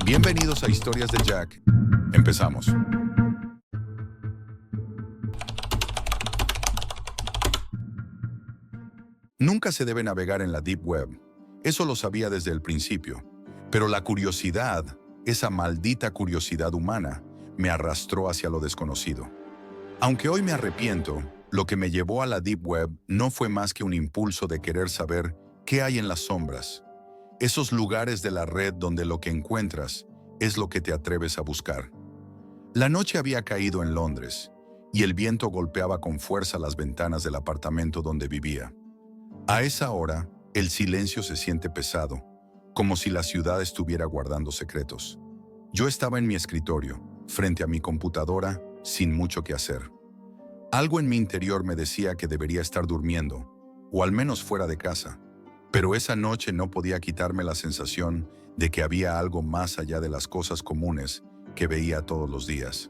Bienvenidos a Historias de Jack. Empezamos. Nunca se debe navegar en la Deep Web. Eso lo sabía desde el principio. Pero la curiosidad, esa maldita curiosidad humana, me arrastró hacia lo desconocido. Aunque hoy me arrepiento, lo que me llevó a la Deep Web no fue más que un impulso de querer saber qué hay en las sombras. Esos lugares de la red donde lo que encuentras es lo que te atreves a buscar. La noche había caído en Londres y el viento golpeaba con fuerza las ventanas del apartamento donde vivía. A esa hora, el silencio se siente pesado, como si la ciudad estuviera guardando secretos. Yo estaba en mi escritorio, frente a mi computadora, sin mucho que hacer. Algo en mi interior me decía que debería estar durmiendo, o al menos fuera de casa. Pero esa noche no podía quitarme la sensación de que había algo más allá de las cosas comunes que veía todos los días.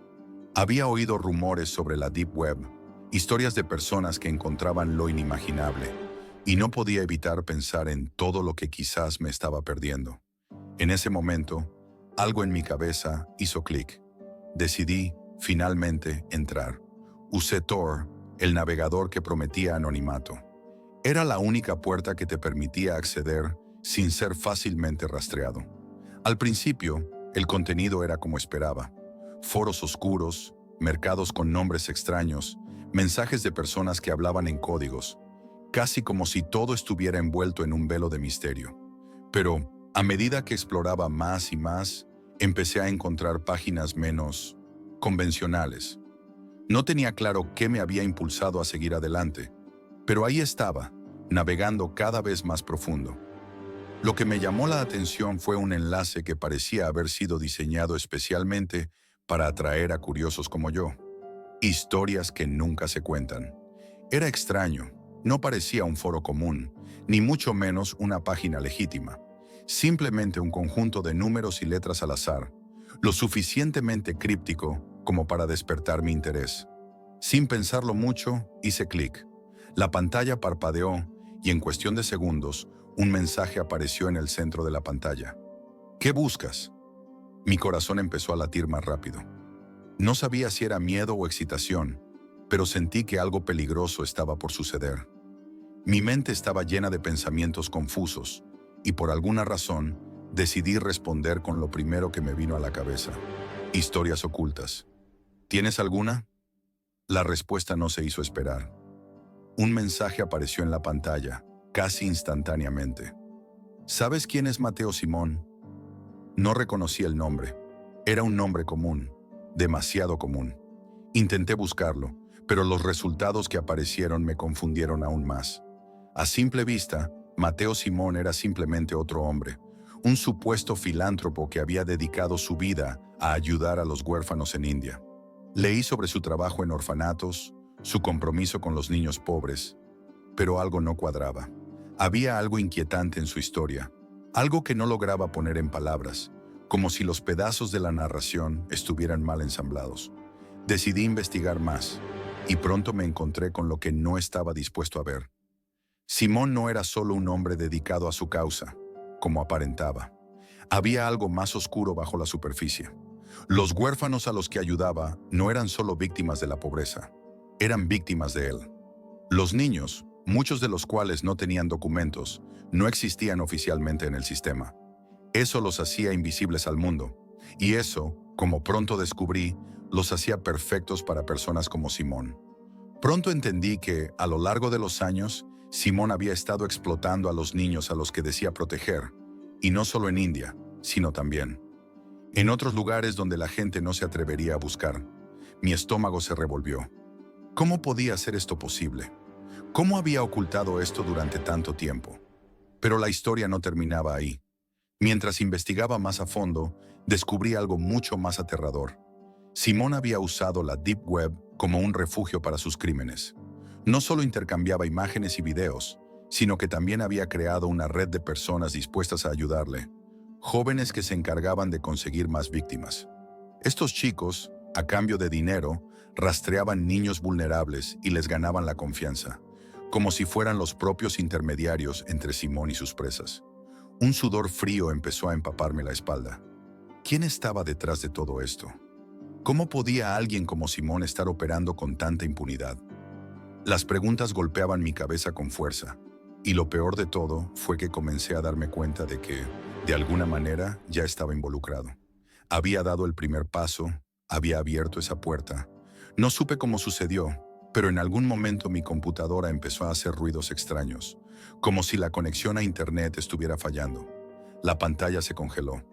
Había oído rumores sobre la Deep Web, historias de personas que encontraban lo inimaginable, y no podía evitar pensar en todo lo que quizás me estaba perdiendo. En ese momento, algo en mi cabeza hizo clic. Decidí, finalmente, entrar. Usé Tor, el navegador que prometía anonimato. Era la única puerta que te permitía acceder sin ser fácilmente rastreado. Al principio, el contenido era como esperaba. Foros oscuros, mercados con nombres extraños, mensajes de personas que hablaban en códigos, casi como si todo estuviera envuelto en un velo de misterio. Pero, a medida que exploraba más y más, empecé a encontrar páginas menos convencionales. No tenía claro qué me había impulsado a seguir adelante, pero ahí estaba, navegando cada vez más profundo. Lo que me llamó la atención fue un enlace que parecía haber sido diseñado especialmente para atraer a curiosos como yo. Historias que nunca se cuentan. Era extraño. No parecía un foro común, ni mucho menos una página legítima. Simplemente un conjunto de números y letras al azar, lo suficientemente críptico como para despertar mi interés. Sin pensarlo mucho, hice clic. La pantalla parpadeó y en cuestión de segundos, un mensaje apareció en el centro de la pantalla. ¿Qué buscas? Mi corazón empezó a latir más rápido. No sabía si era miedo o excitación, pero sentí que algo peligroso estaba por suceder. Mi mente estaba llena de pensamientos confusos, y por alguna razón, decidí responder con lo primero que me vino a la cabeza. Historias ocultas. ¿Tienes alguna? La respuesta no se hizo esperar. Un mensaje apareció en la pantalla, casi instantáneamente. ¿Sabes quién es Mateo Simón? No reconocí el nombre. Era un nombre común, demasiado común. Intenté buscarlo, pero los resultados que aparecieron me confundieron aún más. A simple vista, Mateo Simón era simplemente otro hombre, un supuesto filántropo que había dedicado su vida a ayudar a los huérfanos en India. Leí sobre su trabajo en orfanatos, su compromiso con los niños pobres, pero algo no cuadraba. Había algo inquietante en su historia, algo que no lograba poner en palabras, como si los pedazos de la narración estuvieran mal ensamblados. Decidí investigar más, y pronto me encontré con lo que no estaba dispuesto a ver. Simón no era solo un hombre dedicado a su causa, como aparentaba. Había algo más oscuro bajo la superficie. Los huérfanos a los que ayudaba no eran solo víctimas de la pobreza, eran víctimas de él. Los niños, muchos de los cuales no tenían documentos, no existían oficialmente en el sistema. Eso los hacía invisibles al mundo, y eso, como pronto descubrí, los hacía perfectos para personas como Simón. Pronto entendí que, a lo largo de los años, Simón había estado explotando a los niños a los que decía proteger, y no solo en India, sino también en otros lugares donde la gente no se atrevería a buscar. Mi estómago se revolvió. ¿Cómo podía ser esto posible? ¿Cómo había ocultado esto durante tanto tiempo? Pero la historia no terminaba ahí. Mientras investigaba más a fondo, descubrí algo mucho más aterrador. Simón había usado la Deep Web como un refugio para sus crímenes. No solo intercambiaba imágenes y videos, sino que también había creado una red de personas dispuestas a ayudarle, jóvenes que se encargaban de conseguir más víctimas. Estos chicos, a cambio de dinero, rastreaban niños vulnerables y les ganaban la confianza, como si fueran los propios intermediarios entre Simón y sus presas. Un sudor frío empezó a empaparme la espalda. ¿Quién estaba detrás de todo esto? ¿Cómo podía alguien como Simón estar operando con tanta impunidad? Las preguntas golpeaban mi cabeza con fuerza, y lo peor de todo fue que comencé a darme cuenta de que, de alguna manera, ya estaba involucrado. Había dado el primer paso, había abierto esa puerta. No supe cómo sucedió, pero en algún momento mi computadora empezó a hacer ruidos extraños, como si la conexión a internet estuviera fallando. La pantalla se congeló.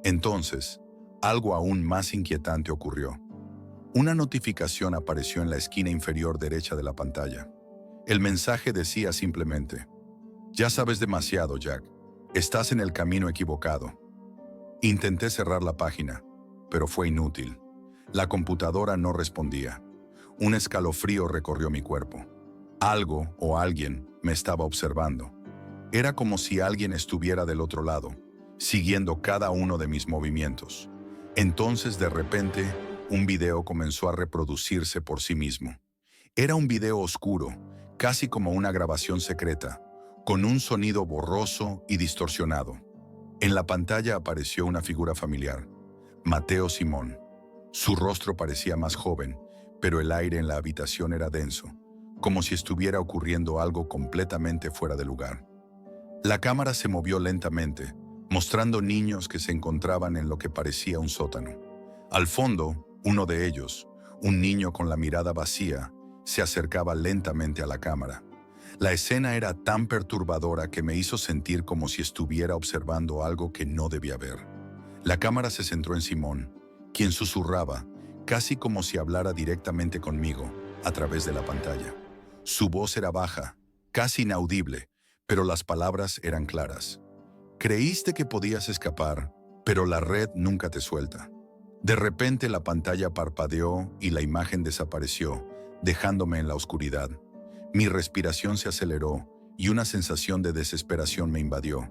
Entonces, algo aún más inquietante ocurrió. Una notificación apareció en la esquina inferior derecha de la pantalla. El mensaje decía simplemente: "Ya sabes demasiado, Jack. Estás en el camino equivocado". Intenté cerrar la página, pero fue inútil. La computadora no respondía. Un escalofrío recorrió mi cuerpo. Algo o alguien me estaba observando. Era como si alguien estuviera del otro lado, siguiendo cada uno de mis movimientos. Entonces, de repente, un video comenzó a reproducirse por sí mismo. Era un video oscuro, casi como una grabación secreta, con un sonido borroso y distorsionado. En la pantalla apareció una figura familiar, Mateo Simón. Su rostro parecía más joven, pero el aire en la habitación era denso, como si estuviera ocurriendo algo completamente fuera de lugar. La cámara se movió lentamente, mostrando niños que se encontraban en lo que parecía un sótano. Al fondo, uno de ellos, un niño con la mirada vacía, se acercaba lentamente a la cámara. La escena era tan perturbadora que me hizo sentir como si estuviera observando algo que no debía ver. La cámara se centró en Simón, quien susurraba, casi como si hablara directamente conmigo, a través de la pantalla. Su voz era baja, casi inaudible, pero las palabras eran claras. Creíste que podías escapar, pero la red nunca te suelta. De repente la pantalla parpadeó y la imagen desapareció, dejándome en la oscuridad. Mi respiración se aceleró y una sensación de desesperación me invadió.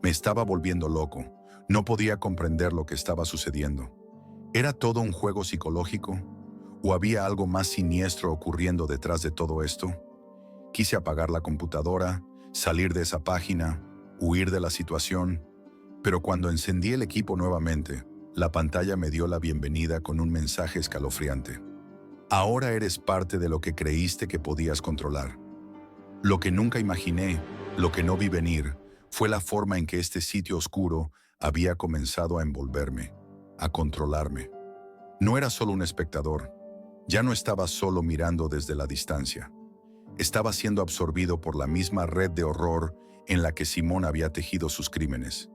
Me estaba volviendo loco. No podía comprender lo que estaba sucediendo. ¿Era todo un juego psicológico? ¿O había algo más siniestro ocurriendo detrás de todo esto? Quise apagar la computadora, salir de esa página, huir de la situación, pero cuando encendí el equipo nuevamente, la pantalla me dio la bienvenida con un mensaje escalofriante. Ahora eres parte de lo que creíste que podías controlar. Lo que nunca imaginé, lo que no vi venir, fue la forma en que este sitio oscuro había comenzado a envolverme, a controlarme. No era solo un espectador, ya no estaba solo mirando desde la distancia. Estaba siendo absorbido por la misma red de horror en la que Simón había tejido sus crímenes.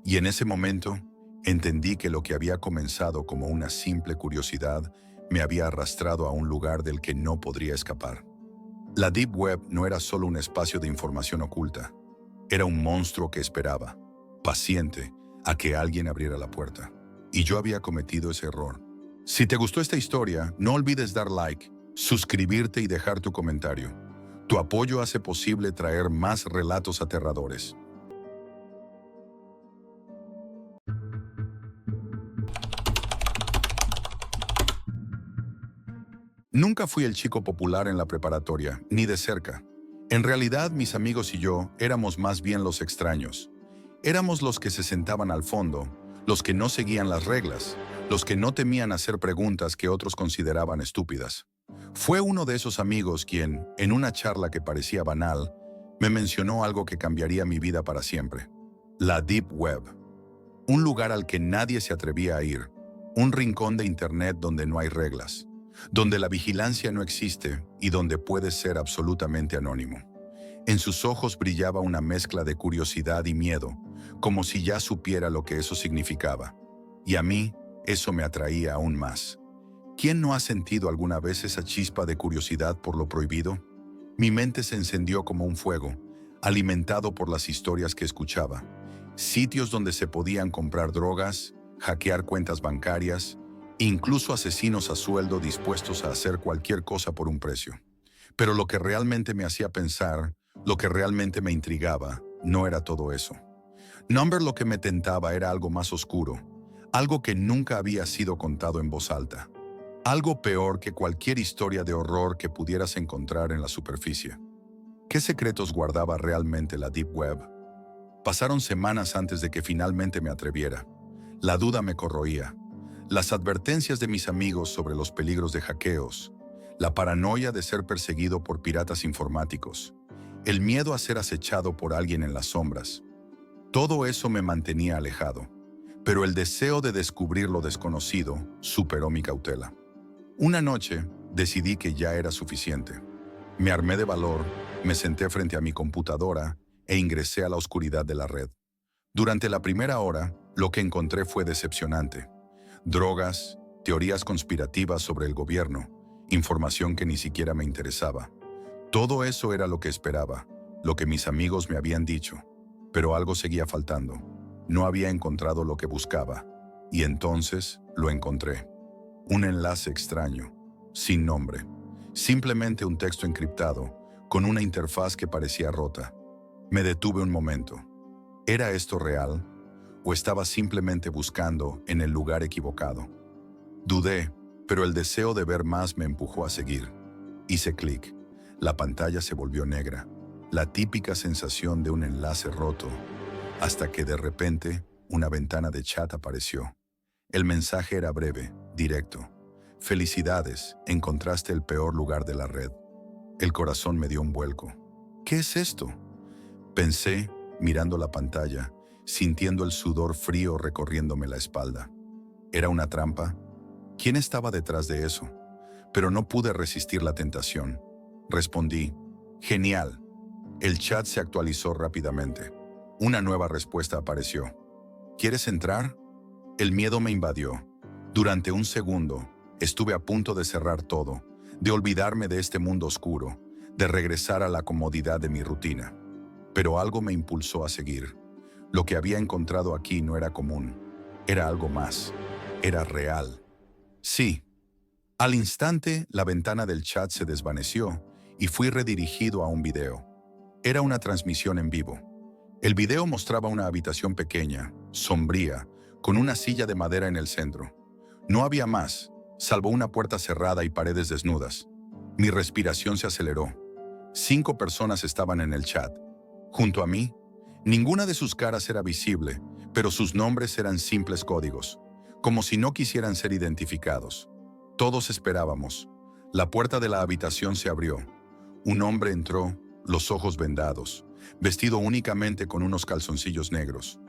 Y en ese momento, entendí que lo que había comenzado como una simple curiosidad me había arrastrado a un lugar del que no podría escapar. La Deep Web no era solo un espacio de información oculta. Era un monstruo que esperaba, paciente, a que alguien abriera la puerta. Y yo había cometido ese error. Si te gustó esta historia, no olvides dar like, suscribirte y dejar tu comentario. Tu apoyo hace posible traer más relatos aterradores. Nunca fui el chico popular en la preparatoria, ni de cerca. En realidad, mis amigos y yo éramos más bien los extraños. Éramos los que se sentaban al fondo, los que no seguían las reglas, los que no temían hacer preguntas que otros consideraban estúpidas. Fue uno de esos amigos quien, en una charla que parecía banal, me mencionó algo que cambiaría mi vida para siempre. La Deep Web. Un lugar al que nadie se atrevía a ir. Un rincón de internet donde no hay reglas, donde la vigilancia no existe y donde puedes ser absolutamente anónimo. En sus ojos brillaba una mezcla de curiosidad y miedo, como si ya supiera lo que eso significaba. Y a mí, eso me atraía aún más. ¿Quién no ha sentido alguna vez esa chispa de curiosidad por lo prohibido? Mi mente se encendió como un fuego, alimentado por las historias que escuchaba. Sitios donde se podían comprar drogas, hackear cuentas bancarias, incluso asesinos a sueldo dispuestos a hacer cualquier cosa por un precio. Pero lo que realmente me hacía pensar, lo que realmente me intrigaba, no era todo eso. Number lo que me tentaba era algo más oscuro, algo que nunca había sido contado en voz alta. Algo peor que cualquier historia de horror que pudieras encontrar en la superficie. ¿Qué secretos guardaba realmente la Deep Web? Pasaron semanas antes de que finalmente me atreviera. La duda me corroía. Las advertencias de mis amigos sobre los peligros de hackeos, la paranoia de ser perseguido por piratas informáticos, el miedo a ser acechado por alguien en las sombras. Todo eso me mantenía alejado, pero el deseo de descubrir lo desconocido superó mi cautela. Una noche decidí que ya era suficiente. Me armé de valor, me senté frente a mi computadora e ingresé a la oscuridad de la red. Durante la primera hora, lo que encontré fue decepcionante. Drogas, teorías conspirativas sobre el gobierno, información que ni siquiera me interesaba. Todo eso era lo que esperaba, lo que mis amigos me habían dicho, pero algo seguía faltando. No había encontrado lo que buscaba, y entonces lo encontré. Un enlace extraño, sin nombre, simplemente un texto encriptado, con una interfaz que parecía rota. Me detuve un momento. ¿Era esto real? ¿O estaba simplemente buscando en el lugar equivocado? Dudé, pero el deseo de ver más me empujó a seguir. Hice clic. La pantalla se volvió negra, la típica sensación de un enlace roto, hasta que de repente una ventana de chat apareció. El mensaje era breve, directo. Felicidades, encontraste el peor lugar de la red. El corazón me dio un vuelco. ¿Qué es esto? Pensé, mirando la pantalla, sintiendo el sudor frío recorriéndome la espalda. ¿Era una trampa? ¿Quién estaba detrás de eso? Pero no pude resistir la tentación. Respondí, genial. El chat se actualizó rápidamente. Una nueva respuesta apareció. ¿Quieres entrar? El miedo me invadió. Durante un segundo, estuve a punto de cerrar todo, de olvidarme de este mundo oscuro, de regresar a la comodidad de mi rutina. Pero algo me impulsó a seguir. Lo que había encontrado aquí no era común. Era algo más. Era real. Sí. Al instante, la ventana del chat se desvaneció y fui redirigido a un video. Era una transmisión en vivo. El video mostraba una habitación pequeña, sombría, con una silla de madera en el centro. No había más, salvo una puerta cerrada y paredes desnudas. Mi respiración se aceleró. 5 personas estaban en el chat. Junto a mí, ninguna de sus caras era visible, pero sus nombres eran simples códigos, como si no quisieran ser identificados. Todos esperábamos. La puerta de la habitación se abrió. Un hombre entró, los ojos vendados, vestido únicamente con unos calzoncillos negros.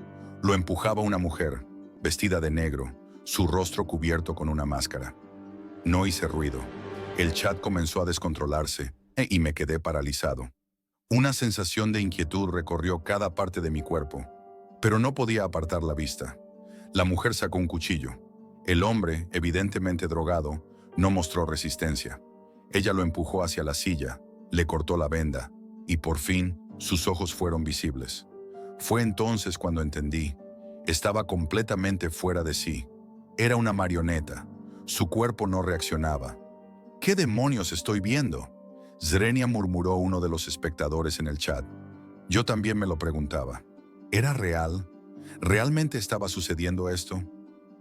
Lo empujaba una mujer, vestida de negro, su rostro cubierto con una máscara. No hice ruido. El chat comenzó a descontrolarse y me quedé paralizado. Una sensación de inquietud recorrió cada parte de mi cuerpo, pero no podía apartar la vista. La mujer sacó un cuchillo. El hombre, evidentemente drogado, no mostró resistencia. Ella lo empujó hacia la silla, le cortó la venda, y por fin sus ojos fueron visibles. Fue entonces cuando entendí. Estaba completamente fuera de sí. Era una marioneta. Su cuerpo no reaccionaba. ¿Qué demonios estoy viendo? Zrenia, murmuró uno de los espectadores en el chat. Yo también me lo preguntaba. ¿Era real? ¿Realmente estaba sucediendo esto?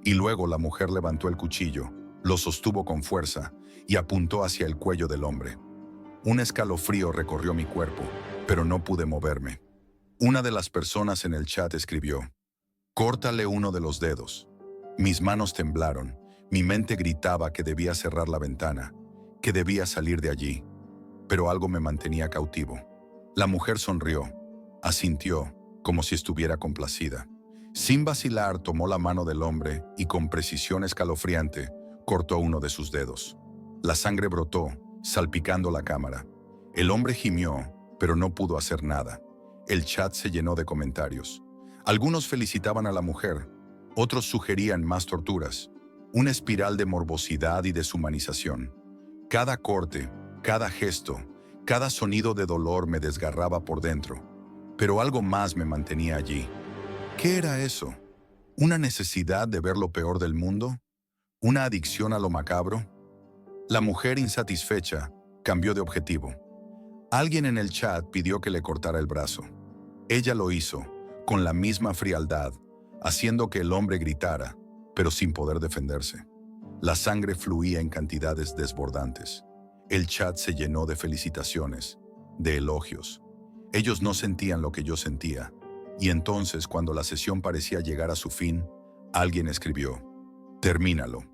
Y luego la mujer levantó el cuchillo, lo sostuvo con fuerza y apuntó hacia el cuello del hombre. Un escalofrío recorrió mi cuerpo, pero no pude moverme. Una de las personas en el chat escribió, «Córtale uno de los dedos». Mis manos temblaron, mi mente gritaba que debía cerrar la ventana, que debía salir de allí. Pero algo me mantenía cautivo. La mujer sonrió, asintió, como si estuviera complacida. Sin vacilar, tomó la mano del hombre y con precisión escalofriante, cortó uno de sus dedos. La sangre brotó, salpicando la cámara. El hombre gimió, pero no pudo hacer nada. El chat se llenó de comentarios. Algunos felicitaban a la mujer, otros sugerían más torturas. Una espiral de morbosidad y deshumanización. Cada corte, cada gesto, cada sonido de dolor me desgarraba por dentro. Pero algo más me mantenía allí. ¿Qué era eso? ¿Una necesidad de ver lo peor del mundo? ¿Una adicción a lo macabro? La mujer, insatisfecha, cambió de objetivo. Alguien en el chat pidió que le cortara el brazo. Ella lo hizo, con la misma frialdad, haciendo que el hombre gritara, pero sin poder defenderse. La sangre fluía en cantidades desbordantes. El chat se llenó de felicitaciones, de elogios. Ellos no sentían lo que yo sentía. Y entonces, cuando la sesión parecía llegar a su fin, Alguien escribió, termínalo.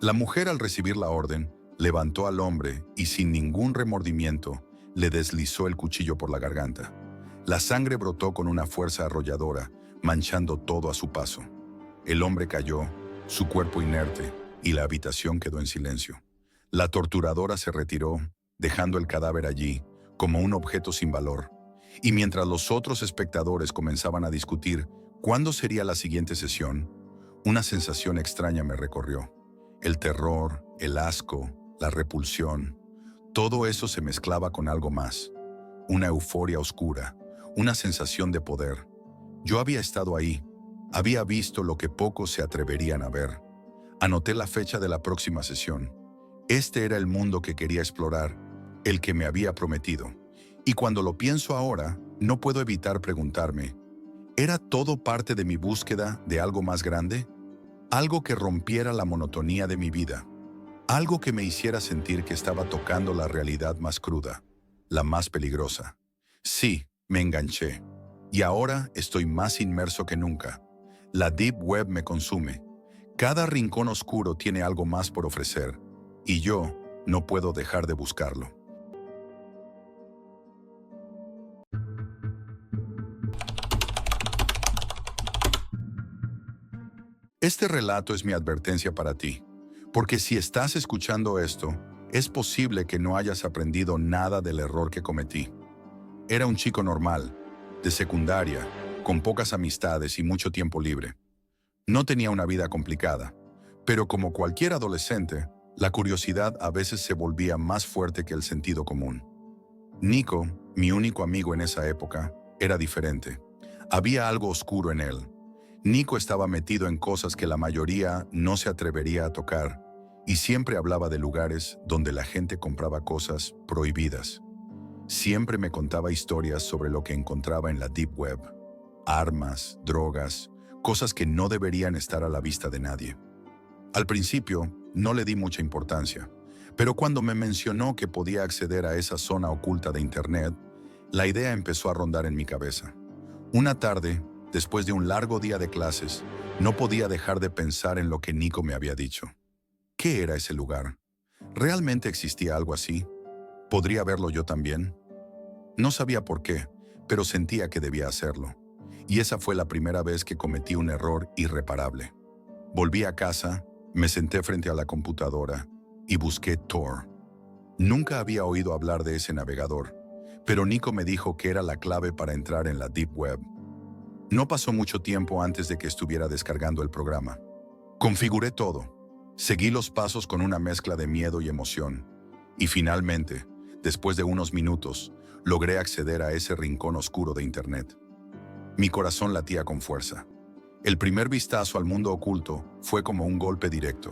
La mujer, al recibir la orden, levantó al hombre y sin ningún remordimiento le deslizó el cuchillo por la garganta. La sangre brotó con una fuerza arrolladora, manchando todo a su paso. El hombre cayó, su cuerpo inerte, y la habitación quedó en silencio. La torturadora se retiró, dejando el cadáver allí, como un objeto sin valor. Y mientras los otros espectadores comenzaban a discutir cuándo sería la siguiente sesión, una sensación extraña me recorrió. El terror, el asco, la repulsión, todo eso se mezclaba con algo más. Una euforia oscura, una sensación de poder. Yo había estado ahí, había visto lo que pocos se atreverían a ver. Anoté la fecha de la próxima sesión. Este era el mundo que quería explorar, el que me había prometido. Y cuando lo pienso ahora, no puedo evitar preguntarme, ¿era todo parte de mi búsqueda de algo más grande? Algo que rompiera la monotonía de mi vida. Algo que me hiciera sentir que estaba tocando la realidad más cruda, la más peligrosa. Sí, me enganché. Y ahora estoy más inmerso que nunca. La Deep Web me consume. Cada rincón oscuro tiene algo más por ofrecer. Y yo no puedo dejar de buscarlo. Este relato es mi advertencia para ti, porque si estás escuchando esto, es posible que no hayas aprendido nada del error que cometí. Era un chico normal, de secundaria, con pocas amistades y mucho tiempo libre. No tenía una vida complicada, pero como cualquier adolescente, la curiosidad a veces se volvía más fuerte que el sentido común. Nico, mi único amigo en esa época, era diferente. Había algo oscuro en él. Nico estaba metido en cosas que la mayoría no se atrevería a tocar y siempre hablaba de lugares donde la gente compraba cosas prohibidas. Siempre me contaba historias sobre lo que encontraba en la Deep Web. Armas, drogas, cosas que no deberían estar a la vista de nadie. Al principio, no le di mucha importancia, pero cuando me mencionó que podía acceder a esa zona oculta de Internet, la idea empezó a rondar en mi cabeza. Una tarde, después de un largo día de clases, no podía dejar de pensar en lo que Nico me había dicho. ¿Qué era ese lugar? ¿Realmente existía algo así? ¿Podría verlo yo también? No sabía por qué, pero sentía que debía hacerlo. Y esa fue la primera vez que cometí un error irreparable. Volví a casa, me senté frente a la computadora y busqué Tor. Nunca había oído hablar de ese navegador, pero Nico me dijo que era la clave para entrar en la Deep Web. No pasó mucho tiempo antes de que estuviera descargando el programa. Configuré todo. Seguí los pasos con una mezcla de miedo y emoción. Y finalmente, después de unos minutos, logré acceder a ese rincón oscuro de Internet. Mi corazón latía con fuerza. El primer vistazo al mundo oculto fue como un golpe directo.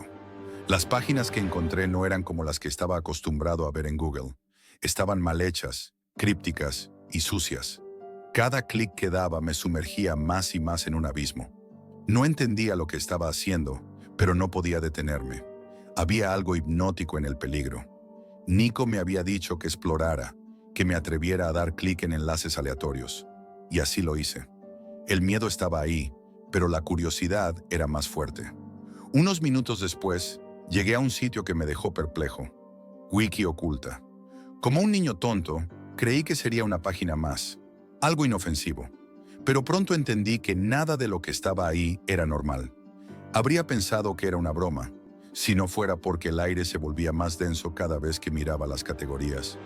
Las páginas que encontré no eran como las que estaba acostumbrado a ver en Google. Estaban mal hechas, crípticas y sucias. Cada clic que daba me sumergía más y más en un abismo. No entendía lo que estaba haciendo, pero no podía detenerme. Había algo hipnótico en el peligro. Nico me había dicho que explorara, que me atreviera a dar clic en enlaces aleatorios. Y así lo hice. El miedo estaba ahí, pero la curiosidad era más fuerte. Unos minutos después, llegué a un sitio que me dejó perplejo. Wiki oculta. Como un niño tonto, creí que sería una página más. Algo inofensivo. Pero pronto entendí que nada de lo que estaba ahí era normal. Habría pensado que era una broma, si no fuera porque el aire se volvía más denso cada vez que miraba las categorías.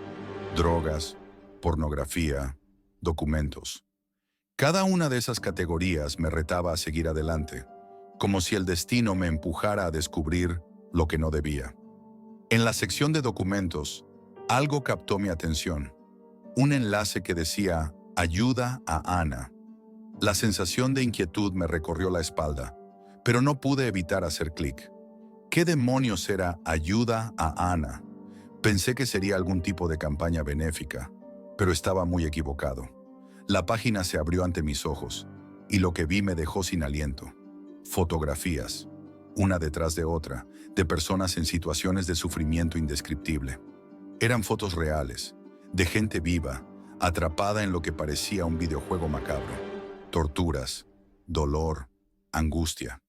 Drogas, pornografía, documentos. Cada una de esas categorías me retaba a seguir adelante, como si el destino me empujara a descubrir lo que no debía. En la sección de documentos, algo captó mi atención. Un enlace que decía «Ayuda a Ana». La sensación de inquietud me recorrió la espalda, pero no pude evitar hacer clic. ¿Qué demonios era «Ayuda a Ana»? Pensé que sería algún tipo de campaña benéfica, pero estaba muy equivocado. La página se abrió ante mis ojos, y lo que vi me dejó sin aliento. Fotografías, una detrás de otra, de personas en situaciones de sufrimiento indescriptible. Eran fotos reales, de gente viva, atrapada en lo que parecía un videojuego macabro. Torturas, dolor, angustia.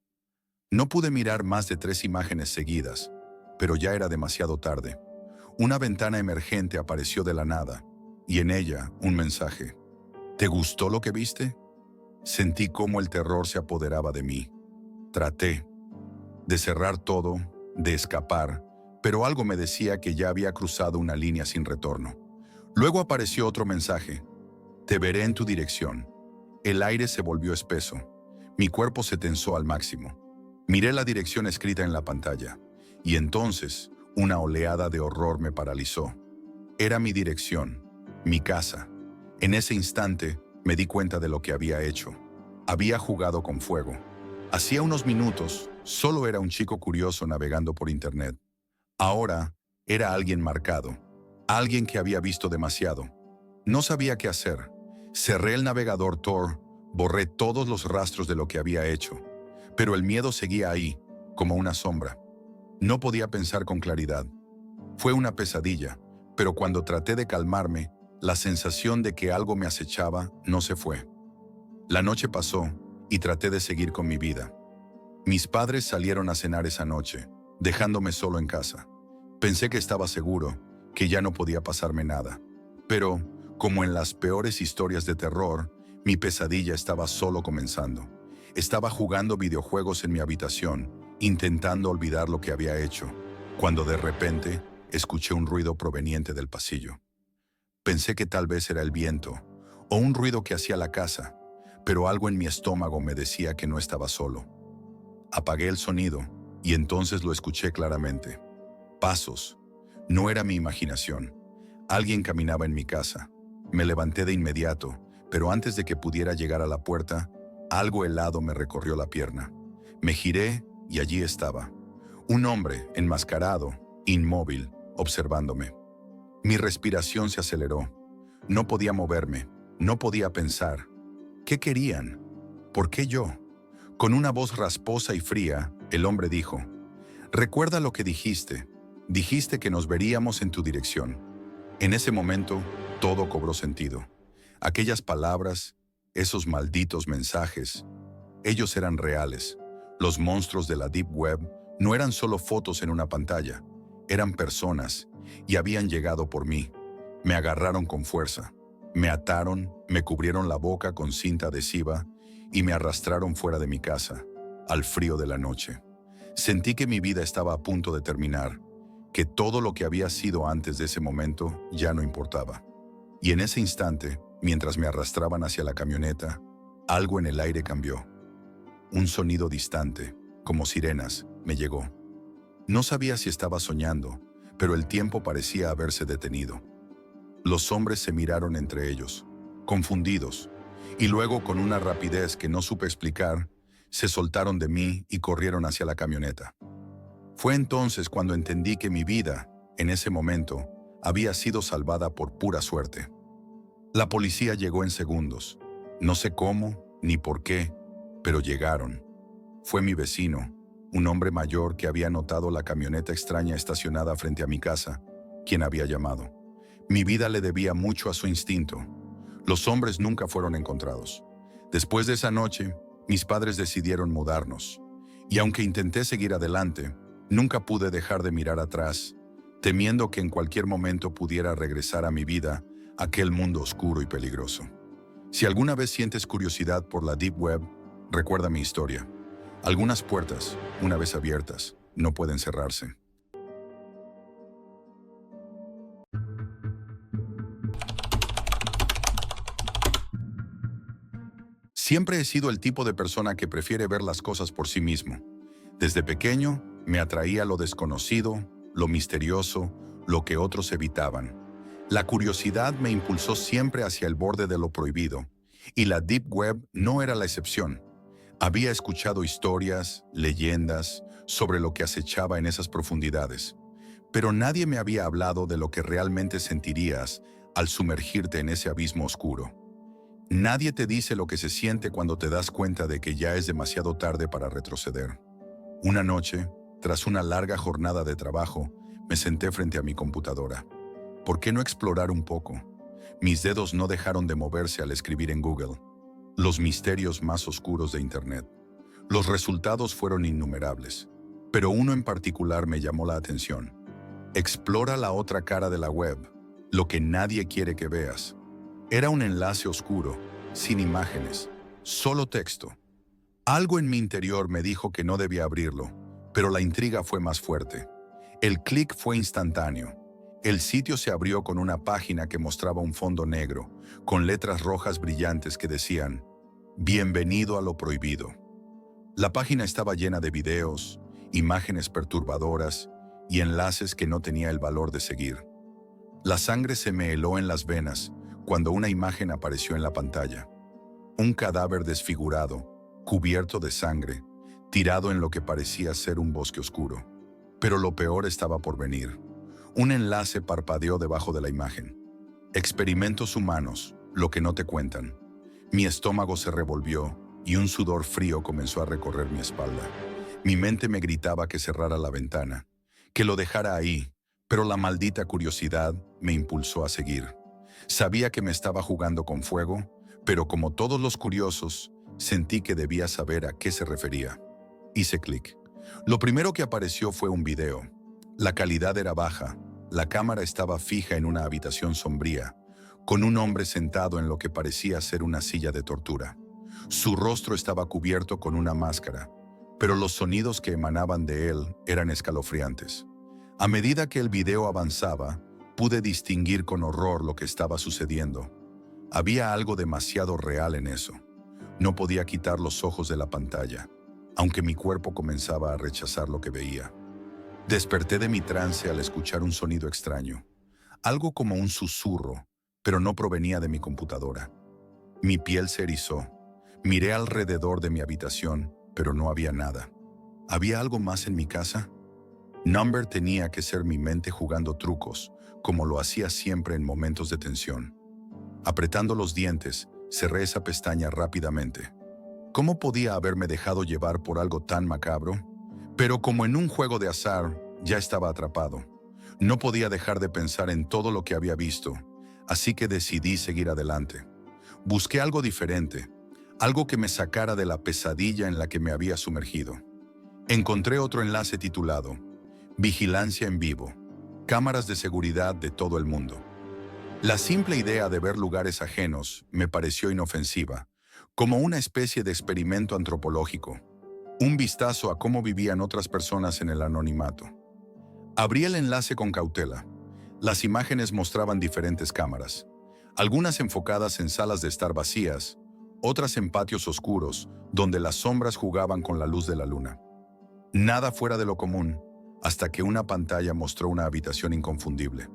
No pude mirar más de 3 imágenes seguidas, pero ya era demasiado tarde. Una ventana emergente apareció de la nada, y en ella un mensaje. ¿Te gustó lo que viste? Sentí cómo el terror se apoderaba de mí. Traté de cerrar todo, de escapar, pero algo me decía que ya había cruzado una línea sin retorno. Luego apareció otro mensaje. Te veré en tu dirección. El aire se volvió espeso. Mi cuerpo se tensó al máximo. Miré la dirección escrita en la pantalla, y entonces una oleada de horror me paralizó. Era mi dirección, mi casa. En ese instante me di cuenta de lo que había hecho. Había jugado con fuego. Hacía unos minutos solo era un chico curioso navegando por internet. Ahora era alguien marcado, alguien que había visto demasiado. No sabía qué hacer. Cerré el navegador Tor, borré todos los rastros de lo que había hecho, pero el miedo seguía ahí, como una sombra. No podía pensar con claridad. Fue una pesadilla, pero cuando traté de calmarme, la sensación de que algo me acechaba no se fue. La noche pasó y traté de seguir con mi vida. Mis padres salieron a cenar esa noche, dejándome solo en casa. Pensé que estaba seguro, que ya no podía pasarme nada. Pero, como en las peores historias de terror, mi pesadilla estaba solo comenzando. Estaba jugando videojuegos en mi habitación, intentando olvidar lo que había hecho, cuando de repente escuché un ruido proveniente del pasillo. Pensé que tal vez era el viento, o un ruido que hacía la casa, pero algo en mi estómago me decía que no estaba solo. Apagué el sonido, y entonces lo escuché claramente. Pasos. No era mi imaginación. Alguien caminaba en mi casa. Me levanté de inmediato, pero antes de que pudiera llegar a la puerta, algo helado me recorrió la pierna. Me giré y allí estaba. Un hombre enmascarado, inmóvil, observándome. Mi respiración se aceleró. No podía moverme, no podía pensar. ¿Qué querían? ¿Por qué yo? Con una voz rasposa y fría, el hombre dijo: «Recuerda lo que dijiste. Dijiste que nos veríamos en tu dirección». En ese momento, todo cobró sentido. Aquellas palabras, esos malditos mensajes, ellos eran reales. Los monstruos de la Deep Web no eran solo fotos en una pantalla, eran personas y habían llegado por mí. Me agarraron con fuerza, me ataron, me cubrieron la boca con cinta adhesiva y me arrastraron fuera de mi casa, al frío de la noche. Sentí que mi vida estaba a punto de terminar, que todo lo que había sido antes de ese momento ya no importaba. Y en ese instante, mientras me arrastraban hacia la camioneta, algo en el aire cambió. Un sonido distante, como sirenas, me llegó. No sabía si estaba soñando, pero el tiempo parecía haberse detenido. Los hombres se miraron entre ellos, confundidos, y luego, con una rapidez que no supe explicar, se soltaron de mí y corrieron hacia la camioneta. Fue entonces cuando entendí que mi vida, en ese momento, había sido salvada por pura suerte. La policía llegó en segundos. No sé cómo ni por qué, pero llegaron. Fue mi vecino, un hombre mayor que había notado la camioneta extraña estacionada frente a mi casa, quien había llamado. Mi vida le debía mucho a su instinto. Los hombres nunca fueron encontrados. Después de esa noche, mis padres decidieron mudarnos. Y aunque intenté seguir adelante, nunca pude dejar de mirar atrás, temiendo que en cualquier momento pudiera regresar a mi vida aquel mundo oscuro y peligroso. Si alguna vez sientes curiosidad por la Deep Web, recuerda mi historia. Algunas puertas, una vez abiertas, no pueden cerrarse. Siempre he sido el tipo de persona que prefiere ver las cosas por sí mismo. Desde pequeño, me atraía lo desconocido, lo misterioso, lo que otros evitaban. La curiosidad me impulsó siempre hacia el borde de lo prohibido, y la Deep Web no era la excepción. Había escuchado historias, leyendas, sobre lo que acechaba en esas profundidades, pero nadie me había hablado de lo que realmente sentirías al sumergirte en ese abismo oscuro. Nadie te dice lo que se siente cuando te das cuenta de que ya es demasiado tarde para retroceder. Una noche, tras una larga jornada de trabajo, me senté frente a mi computadora. ¿Por qué no explorar un poco? Mis dedos no dejaron de moverse al escribir en Google: los misterios más oscuros de Internet. Los resultados fueron innumerables, pero uno en particular me llamó la atención. Explora la otra cara de la web, lo que nadie quiere que veas. Era un enlace oscuro, sin imágenes, solo texto. Algo en mi interior me dijo que no debía abrirlo, pero la intriga fue más fuerte. El clic fue instantáneo. El sitio se abrió con una página que mostraba un fondo negro, con letras rojas brillantes que decían, «Bienvenido a lo prohibido». La página estaba llena de videos, imágenes perturbadoras y enlaces que no tenía el valor de seguir. La sangre se me heló en las venas cuando una imagen apareció en la pantalla. Un cadáver desfigurado, cubierto de sangre, tirado en lo que parecía ser un bosque oscuro. Pero lo peor estaba por venir. Un enlace parpadeó debajo de la imagen. Experimentos humanos, lo que no te cuentan. Mi estómago se revolvió y un sudor frío comenzó a recorrer mi espalda. Mi mente me gritaba que cerrara la ventana, que lo dejara ahí, pero la maldita curiosidad me impulsó a seguir. Sabía que me estaba jugando con fuego, pero como todos los curiosos, sentí que debía saber a qué se refería. Hice clic. Lo primero que apareció fue un video. La calidad era baja. La cámara estaba fija en una habitación sombría, con un hombre sentado en lo que parecía ser una silla de tortura. Su rostro estaba cubierto con una máscara, pero los sonidos que emanaban de él eran escalofriantes. A medida que el video avanzaba, pude distinguir con horror lo que estaba sucediendo. Había algo demasiado real en eso. No podía quitar los ojos de la pantalla, aunque mi cuerpo comenzaba a rechazar lo que veía. Desperté de mi trance al escuchar un sonido extraño, algo como un susurro, pero no provenía de mi computadora. Mi piel se erizó. Miré alrededor de mi habitación, pero no había nada. ¿Había algo más en mi casa? Number tenía que ser mi mente jugando trucos, como lo hacía siempre en momentos de tensión. Apretando los dientes, cerré esa pestaña rápidamente. ¿Cómo podía haberme dejado llevar por algo tan macabro? Pero como en un juego de azar, ya estaba atrapado. No podía dejar de pensar en todo lo que había visto, así que decidí seguir adelante. Busqué algo diferente, algo que me sacara de la pesadilla en la que me había sumergido. Encontré otro enlace titulado Vigilancia en vivo, cámaras de seguridad de todo el mundo. La simple idea de ver lugares ajenos me pareció inofensiva, como una especie de experimento antropológico. Un vistazo a cómo vivían otras personas en el anonimato. Abrí el enlace con cautela. Las imágenes mostraban diferentes cámaras, algunas enfocadas en salas de estar vacías, otras en patios oscuros, donde las sombras jugaban con la luz de la luna. Nada fuera de lo común, hasta que una pantalla mostró una habitación inconfundible,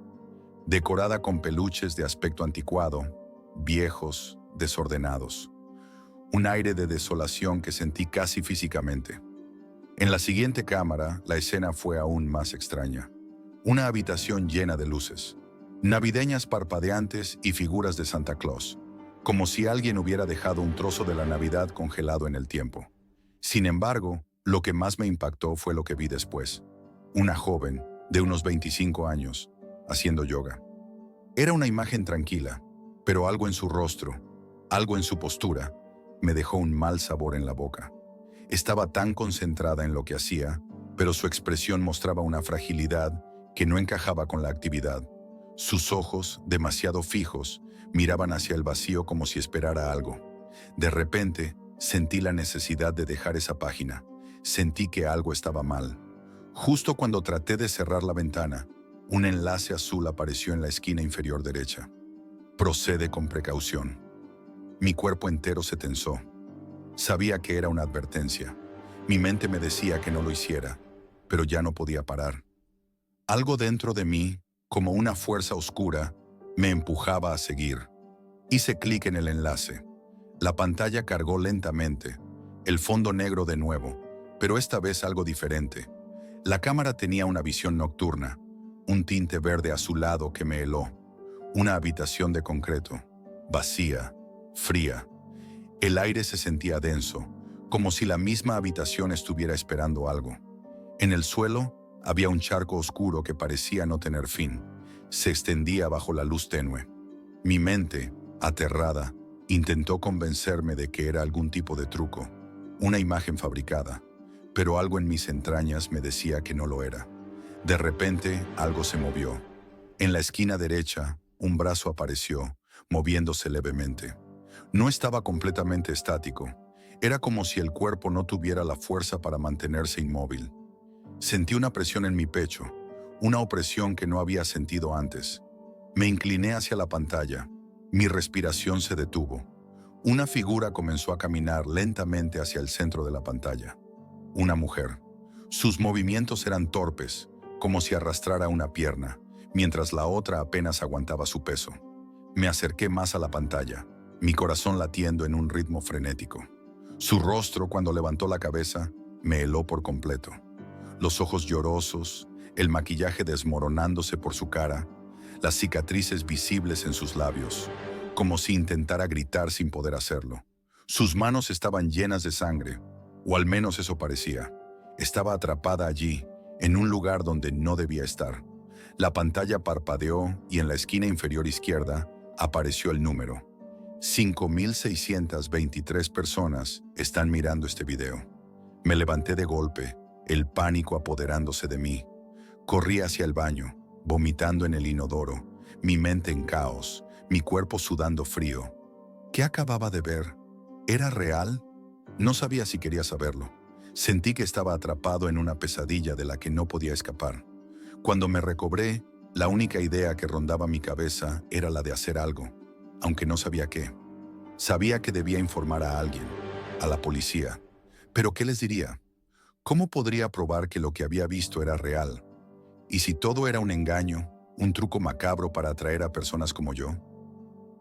decorada con peluches de aspecto anticuado, viejos, desordenados. Un aire de desolación que sentí casi físicamente. En la siguiente cámara, la escena fue aún más extraña. Una habitación llena de luces, navideñas parpadeantes y figuras de Santa Claus, como si alguien hubiera dejado un trozo de la Navidad congelado en el tiempo. Sin embargo, lo que más me impactó fue lo que vi después. Una joven, de unos 25 años, haciendo yoga. Era una imagen tranquila, pero algo en su rostro, algo en su postura, me dejó un mal sabor en la boca. Estaba tan concentrada en lo que hacía, pero su expresión mostraba una fragilidad que no encajaba con la actividad. Sus ojos, demasiado fijos, miraban hacia el vacío como si esperara algo. De repente, sentí la necesidad de dejar esa página. Sentí que algo estaba mal. Justo cuando traté de cerrar la ventana, un enlace azul apareció en la esquina inferior derecha. Procede con precaución. Mi cuerpo entero se tensó. Sabía que era una advertencia. Mi mente me decía que no lo hiciera, pero ya no podía parar. Algo dentro de mí, como una fuerza oscura, me empujaba a seguir. Hice clic en el enlace. La pantalla cargó lentamente, el fondo negro de nuevo, pero esta vez algo diferente. La cámara tenía una visión nocturna, un tinte verde azulado que me heló. Una habitación de concreto, vacía, fría. El aire se sentía denso, como si la misma habitación estuviera esperando algo. En el suelo había un charco oscuro que parecía no tener fin. Se extendía bajo la luz tenue. Mi mente, aterrada, intentó convencerme de que era algún tipo de truco. una imagen fabricada, pero algo en mis entrañas me decía que no lo era. De repente, algo se movió. En la esquina derecha, un brazo apareció, moviéndose levemente. No estaba completamente estático. Era como si el cuerpo no tuviera la fuerza para mantenerse inmóvil. Sentí una presión en mi pecho, una opresión que no había sentido antes. Me incliné hacia la pantalla. Mi respiración se detuvo. Una figura comenzó a caminar lentamente hacia el centro de la pantalla. Una mujer. Sus movimientos eran torpes, como si arrastrara una pierna, mientras la otra apenas aguantaba su peso. Me acerqué más a la pantalla, mi corazón latiendo en un ritmo frenético. Su rostro, cuando levantó la cabeza, me heló por completo. Los ojos llorosos, el maquillaje desmoronándose por su cara, las cicatrices visibles en sus labios, como si intentara gritar sin poder hacerlo. Sus manos estaban llenas de sangre, o al menos eso parecía. Estaba atrapada allí, en un lugar donde no debía estar. La pantalla parpadeó y en la esquina inferior izquierda apareció el número. 5.623 personas están mirando este video. Me levanté de golpe, el pánico apoderándose de mí. Corrí hacia el baño, vomitando en el inodoro, mi mente en caos, mi cuerpo sudando frío. ¿Qué acababa de ver? ¿Era real? No sabía si quería saberlo. Sentí que estaba atrapado en una pesadilla de la que no podía escapar. Cuando me recobré, la única idea que rondaba mi cabeza era la de hacer algo, aunque no sabía qué. Sabía que debía informar a alguien, a la policía. ¿Pero qué les diría? ¿Cómo podría probar que lo que había visto era real? ¿Y si todo era un engaño, un truco macabro para atraer a personas como yo?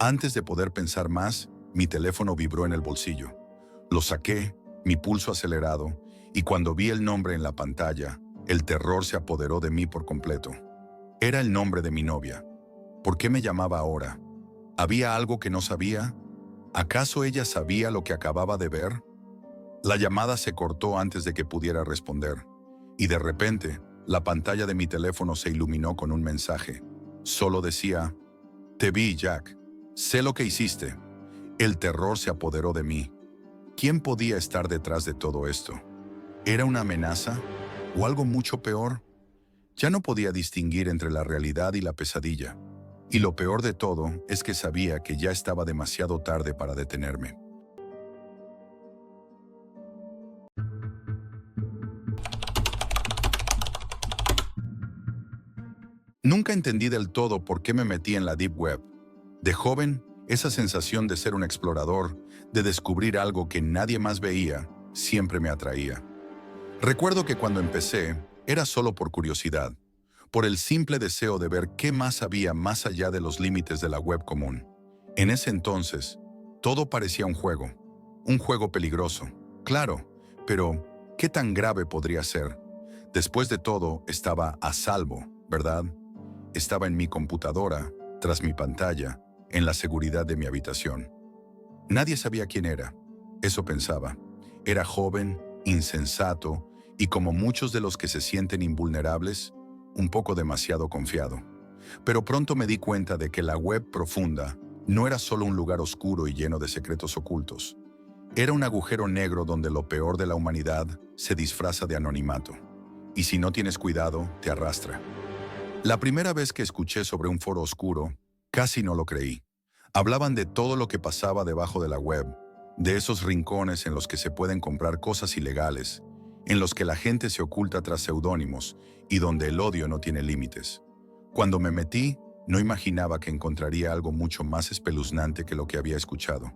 Antes de poder pensar más, mi teléfono vibró en el bolsillo. Lo saqué, mi pulso acelerado, y cuando vi el nombre en la pantalla, el terror se apoderó de mí por completo. Era el nombre de mi novia. ¿Por qué me llamaba ahora? ¿Había algo que no sabía? ¿Acaso ella sabía lo que acababa de ver? La llamada se cortó antes de que pudiera responder, y de repente, la pantalla de mi teléfono se iluminó con un mensaje. Solo decía: «Te vi, Jack. Sé lo que hiciste». El terror se apoderó de mí. ¿Quién podía estar detrás de todo esto? ¿Era una amenaza? ¿O algo mucho peor? Ya no podía distinguir entre la realidad y la pesadilla. Y lo peor de todo es que sabía que ya estaba demasiado tarde para detenerme. Nunca entendí del todo por qué me metí en la Deep Web. De joven, esa sensación de ser un explorador, de descubrir algo que nadie más veía, siempre me atraía. Recuerdo que cuando empecé, era solo por curiosidad, por el simple deseo de ver qué más había más allá de los límites de la web común. En ese entonces, todo parecía un juego peligroso, claro, pero ¿qué tan grave podría ser? Después de todo, estaba a salvo, ¿verdad? Estaba en mi computadora, tras mi pantalla, en la seguridad de mi habitación. Nadie sabía quién era, eso pensaba. Era joven, insensato y, como muchos de los que se sienten invulnerables, un poco demasiado confiado. Pero pronto me di cuenta de que la web profunda no era solo un lugar oscuro y lleno de secretos ocultos. Era un agujero negro donde lo peor de la humanidad se disfraza de anonimato. Y si no tienes cuidado, te arrastra. La primera vez que escuché sobre un foro oscuro, casi no lo creí. Hablaban de todo lo que pasaba debajo de la web, de esos rincones en los que se pueden comprar cosas ilegales, en los que la gente se oculta tras seudónimos y donde el odio no tiene límites. Cuando me metí, no imaginaba que encontraría algo mucho más espeluznante que lo que había escuchado.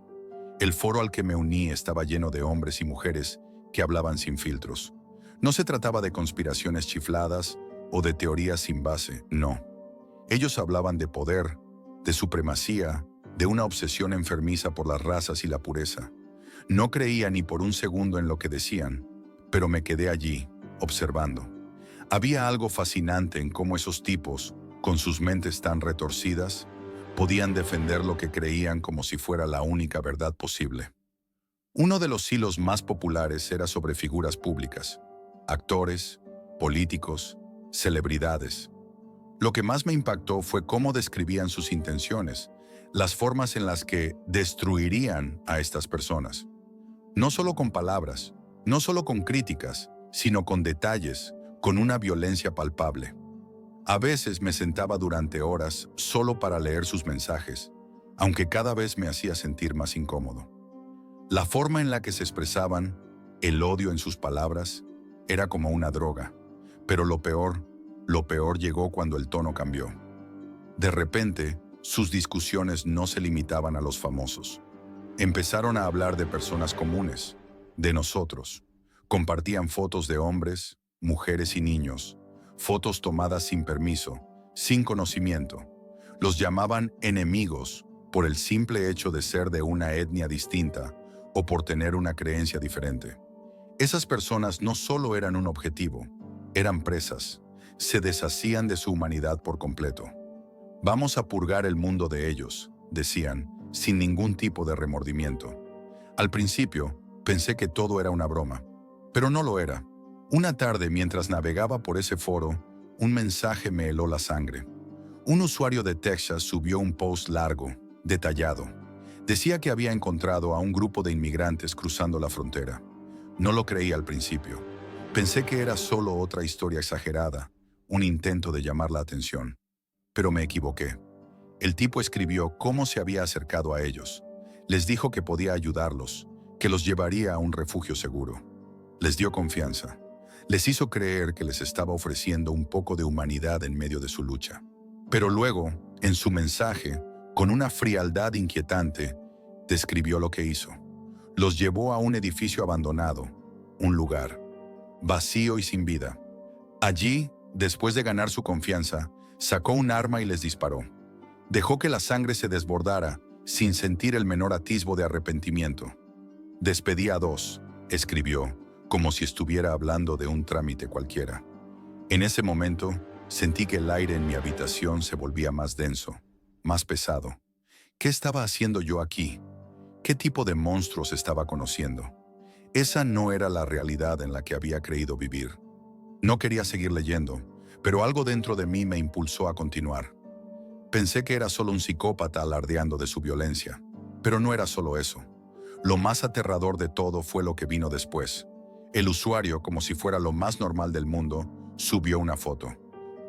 El foro al que me uní estaba lleno de hombres y mujeres que hablaban sin filtros. No se trataba de conspiraciones chifladas o de teorías sin base, no. Ellos hablaban de poder, de supremacía, de una obsesión enfermiza por las razas y la pureza. No creía ni por un segundo en lo que decían, pero me quedé allí, observando. Había algo fascinante en cómo esos tipos, con sus mentes tan retorcidas, podían defender lo que creían como si fuera la única verdad posible. Uno de los hilos más populares era sobre figuras públicas, actores, políticos, celebridades. Lo que más me impactó fue cómo describían sus intenciones, las formas en las que destruirían a estas personas. No solo con palabras, no solo con críticas, sino con detalles, con una violencia palpable. A veces me sentaba durante horas solo para leer sus mensajes, aunque cada vez me hacía sentir más incómodo. La forma en la que se expresaban, el odio en sus palabras, era como una droga. Pero lo peor llegó cuando el tono cambió. De repente, sus discusiones no se limitaban a los famosos. Empezaron a hablar de personas comunes, de nosotros. Compartían fotos de hombres, mujeres y niños, fotos tomadas sin permiso, sin conocimiento. Los llamaban enemigos por el simple hecho de ser de una etnia distinta o por tener una creencia diferente. Esas personas no solo eran un objetivo, eran presas. Se deshacían de su humanidad por completo. Vamos a purgar el mundo de ellos, decían, sin ningún tipo de remordimiento. Al principio, pensé que todo era una broma, pero no lo era. Una tarde, mientras navegaba por ese foro, un mensaje me heló la sangre. Un usuario de Texas subió un post largo, detallado. Decía que había encontrado a un grupo de inmigrantes cruzando la frontera. No lo creí al principio. Pensé que era solo otra historia exagerada, un intento de llamar la atención. Pero me equivoqué. El tipo escribió cómo se había acercado a ellos. Les dijo que podía ayudarlos, que los llevaría a un refugio seguro. Les dio confianza. Les hizo creer que les estaba ofreciendo un poco de humanidad en medio de su lucha. Pero luego, en su mensaje, con una frialdad inquietante, describió lo que hizo. Los llevó a un edificio abandonado, un lugar vacío y sin vida. Allí, después de ganar su confianza, sacó un arma y les disparó. Dejó que la sangre se desbordara, sin sentir el menor atisbo de arrepentimiento. Despedí a dos, escribió, como si estuviera hablando de un trámite cualquiera. En ese momento, sentí que el aire en mi habitación se volvía más denso, más pesado. ¿Qué estaba haciendo yo aquí? ¿Qué tipo de monstruos estaba conociendo? Esa no era la realidad en la que había creído vivir. No quería seguir leyendo, pero algo dentro de mí me impulsó a continuar. Pensé que era solo un psicópata alardeando de su violencia, pero no era solo eso. Lo más aterrador de todo fue lo que vino después. El usuario, como si fuera lo más normal del mundo, subió una foto.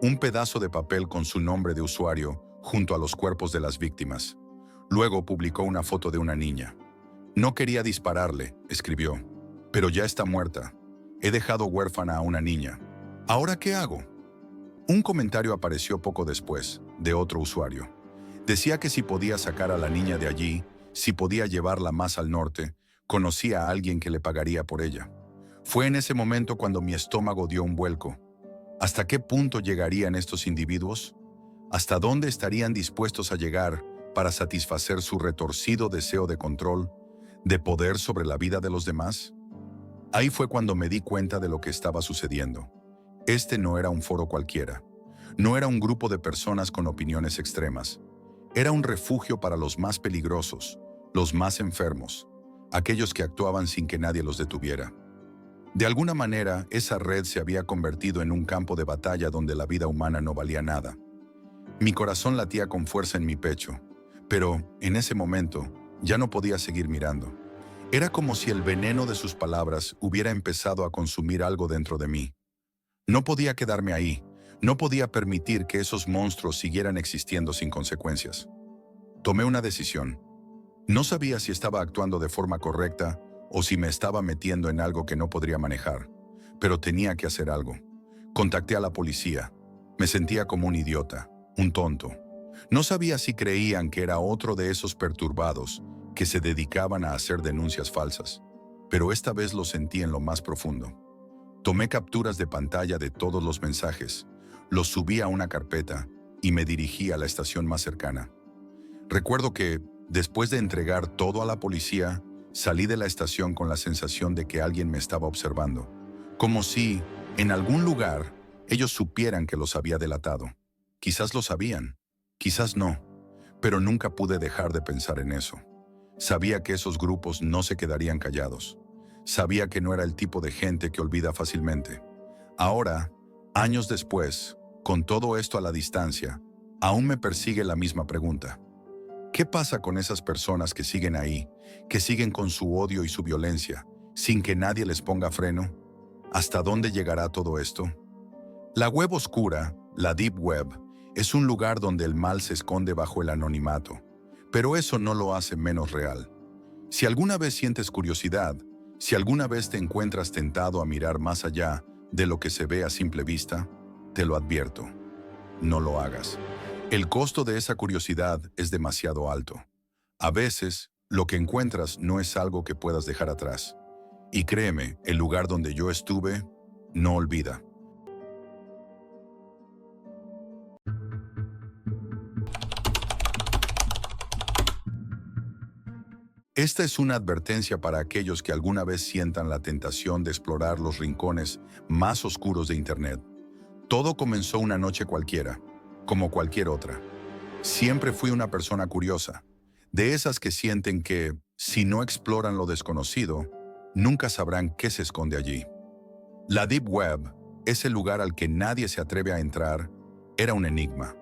Un pedazo de papel con su nombre de usuario junto a los cuerpos de las víctimas. Luego publicó una foto de una niña. No quería dispararle, escribió, pero ya está muerta. He dejado huérfana a una niña. ¿Ahora qué hago? Un comentario apareció poco después, de otro usuario. Decía que si podía sacar a la niña de allí, si podía llevarla más al norte, conocía a alguien que le pagaría por ella. Fue en ese momento cuando mi estómago dio un vuelco. ¿Hasta qué punto llegarían estos individuos? ¿Hasta dónde estarían dispuestos a llegar para satisfacer su retorcido deseo de control, de poder sobre la vida de los demás? Ahí fue cuando me di cuenta de lo que estaba sucediendo. Este no era un foro cualquiera. No era un grupo de personas con opiniones extremas. Era un refugio para los más peligrosos, los más enfermos, aquellos que actuaban sin que nadie los detuviera. De alguna manera, esa red se había convertido en un campo de batalla donde la vida humana no valía nada. Mi corazón latía con fuerza en mi pecho, pero, en ese momento, ya no podía seguir mirando. Era como si el veneno de sus palabras hubiera empezado a consumir algo dentro de mí. No podía quedarme ahí, no podía permitir que esos monstruos siguieran existiendo sin consecuencias. Tomé una decisión. No sabía si estaba actuando de forma correcta o si me estaba metiendo en algo que no podría manejar, pero tenía que hacer algo. Contacté a la policía. Me sentía como un idiota, un tonto. No sabía si creían que era otro de esos perturbados que se dedicaban a hacer denuncias falsas, pero esta vez lo sentí en lo más profundo. Tomé capturas de pantalla de todos los mensajes, los subí a una carpeta y me dirigí a la estación más cercana. Recuerdo que, después de entregar todo a la policía, salí de la estación con la sensación de que alguien me estaba observando, como si, en algún lugar, ellos supieran que los había delatado. Quizás lo sabían, quizás no, pero nunca pude dejar de pensar en eso. Sabía que esos grupos no se quedarían callados. Sabía que no era el tipo de gente que olvida fácilmente. Ahora, años después, con todo esto a la distancia, aún me persigue la misma pregunta. ¿Qué pasa con esas personas que siguen ahí, que siguen con su odio y su violencia, sin que nadie les ponga freno? ¿Hasta dónde llegará todo esto? La web oscura, la Deep Web, es un lugar donde el mal se esconde bajo el anonimato, pero eso no lo hace menos real. Si alguna vez sientes curiosidad, si alguna vez te encuentras tentado a mirar más allá de lo que se ve a simple vista, te lo advierto, no lo hagas. El costo de esa curiosidad es demasiado alto. A veces, lo que encuentras no es algo que puedas dejar atrás. Y créeme, el lugar donde yo estuve, no olvida. Esta es una advertencia para aquellos que alguna vez sientan la tentación de explorar los rincones más oscuros de Internet. Todo comenzó una noche cualquiera, como cualquier otra. Siempre fui una persona curiosa, de esas que sienten que, si no exploran lo desconocido, nunca sabrán qué se esconde allí. La Deep Web, ese lugar al que nadie se atreve a entrar, era un enigma.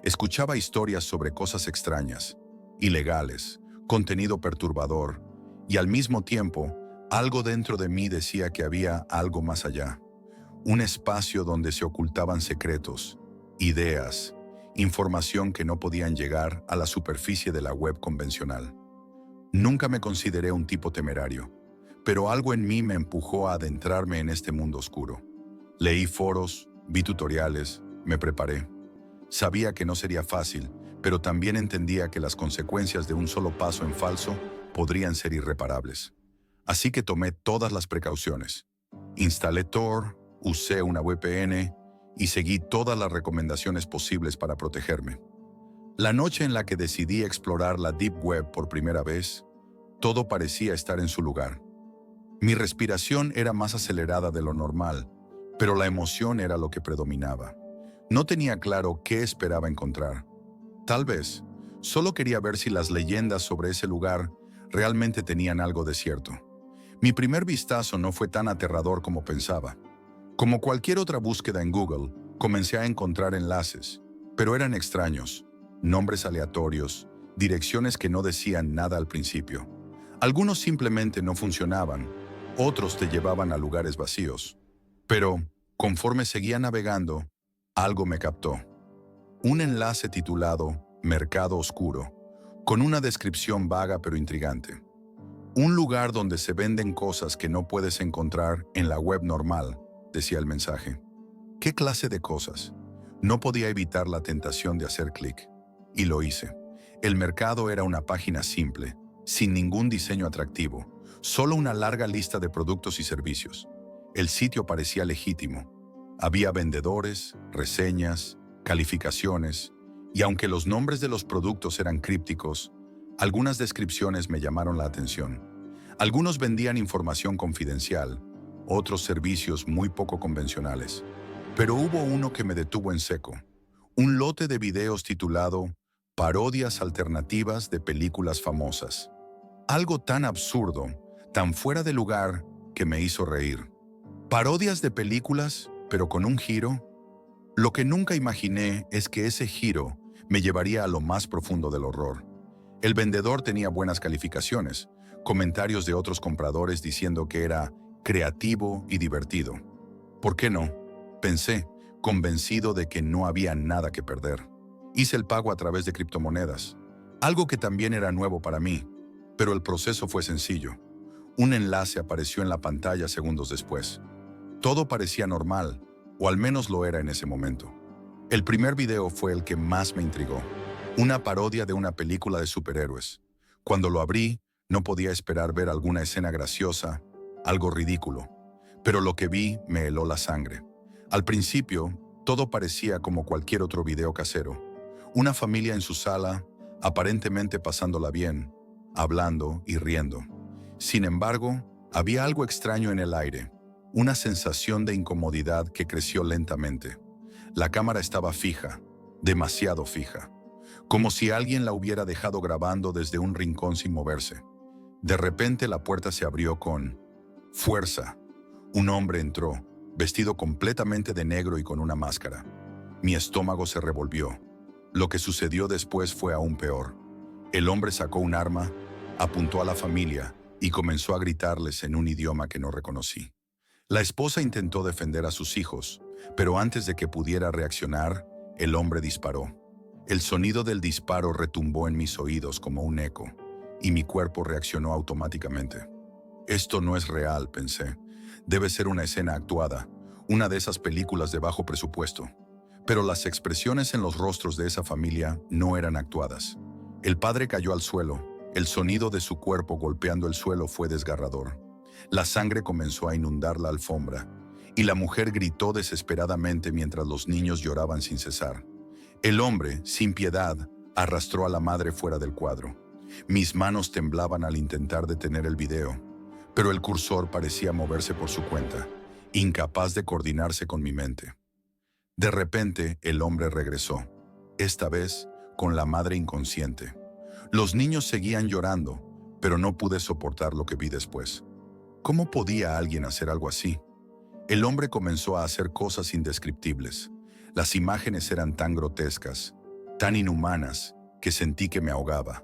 Escuchaba historias sobre cosas extrañas, ilegales, contenido perturbador, y al mismo tiempo, algo dentro de mí decía que había algo más allá. Un espacio donde se ocultaban secretos, ideas, información que no podían llegar a la superficie de la web convencional. Nunca me consideré un tipo temerario, pero algo en mí me empujó a adentrarme en este mundo oscuro. Leí foros, vi tutoriales, me preparé. Sabía que no sería fácil, pero también entendía que las consecuencias de un solo paso en falso podrían ser irreparables. Así que tomé todas las precauciones. Instalé Tor, usé una VPN y seguí todas las recomendaciones posibles para protegerme. La noche en la que decidí explorar la Deep Web por primera vez, todo parecía estar en su lugar. Mi respiración era más acelerada de lo normal, pero la emoción era lo que predominaba. No tenía claro qué esperaba encontrar. Tal vez, solo quería ver si las leyendas sobre ese lugar realmente tenían algo de cierto. Mi primer vistazo no fue tan aterrador como pensaba. Como cualquier otra búsqueda en Google, comencé a encontrar enlaces, pero eran extraños, nombres aleatorios, direcciones que no decían nada al principio. Algunos simplemente no funcionaban, otros te llevaban a lugares vacíos. Pero, conforme seguía navegando, algo me captó. Un enlace titulado Mercado Oscuro, con una descripción vaga pero intrigante. Un lugar donde se venden cosas que no puedes encontrar en la web normal, decía el mensaje. ¿Qué clase de cosas? No podía evitar la tentación de hacer clic. Y lo hice. El mercado era una página simple, sin ningún diseño atractivo, solo una larga lista de productos y servicios. El sitio parecía legítimo. Había vendedores, reseñas, calificaciones, y aunque los nombres de los productos eran crípticos, algunas descripciones me llamaron la atención. Algunos vendían información confidencial, otros servicios muy poco convencionales. Pero hubo uno que me detuvo en seco. Un lote de videos titulado Parodias alternativas de películas famosas. Algo tan absurdo, tan fuera de lugar, que me hizo reír. Parodias de películas, pero con un giro. Lo que nunca imaginé es que ese giro me llevaría a lo más profundo del horror. El vendedor tenía buenas calificaciones, comentarios de otros compradores diciendo que era creativo y divertido. ¿Por qué no? Pensé, convencido de que no había nada que perder. Hice el pago a través de criptomonedas, algo que también era nuevo para mí, pero el proceso fue sencillo. Un enlace apareció en la pantalla segundos después. Todo parecía normal, o al menos lo era en ese momento. El primer video fue el que más me intrigó, una parodia de una película de superhéroes. Cuando lo abrí, no podía esperar ver alguna escena graciosa, algo ridículo, pero lo que vi me heló la sangre. Al principio, todo parecía como cualquier otro video casero. Una familia en su sala, aparentemente pasándola bien, hablando y riendo. Sin embargo, había algo extraño en el aire, una sensación de incomodidad que creció lentamente. La cámara estaba fija, demasiado fija, como si alguien la hubiera dejado grabando desde un rincón sin moverse. De repente la puerta se abrió con fuerza. Un hombre entró, vestido completamente de negro y con una máscara. Mi estómago se revolvió. Lo que sucedió después fue aún peor. El hombre sacó un arma, apuntó a la familia y comenzó a gritarles en un idioma que no reconocí. La esposa intentó defender a sus hijos, pero antes de que pudiera reaccionar, el hombre disparó. El sonido del disparo retumbó en mis oídos como un eco, y mi cuerpo reaccionó automáticamente. Esto no es real, pensé. Debe ser una escena actuada, una de esas películas de bajo presupuesto. Pero las expresiones en los rostros de esa familia no eran actuadas. El padre cayó al suelo. El sonido de su cuerpo golpeando el suelo fue desgarrador. La sangre comenzó a inundar la alfombra, y la mujer gritó desesperadamente mientras los niños lloraban sin cesar. El hombre, sin piedad, arrastró a la madre fuera del cuadro. Mis manos temblaban al intentar detener el video, pero el cursor parecía moverse por su cuenta, incapaz de coordinarse con mi mente. De repente, el hombre regresó, esta vez con la madre inconsciente. Los niños seguían llorando, pero no pude soportar lo que vi después. ¿Cómo podía alguien hacer algo así? El hombre comenzó a hacer cosas indescriptibles. Las imágenes eran tan grotescas, tan inhumanas, que sentí que me ahogaba.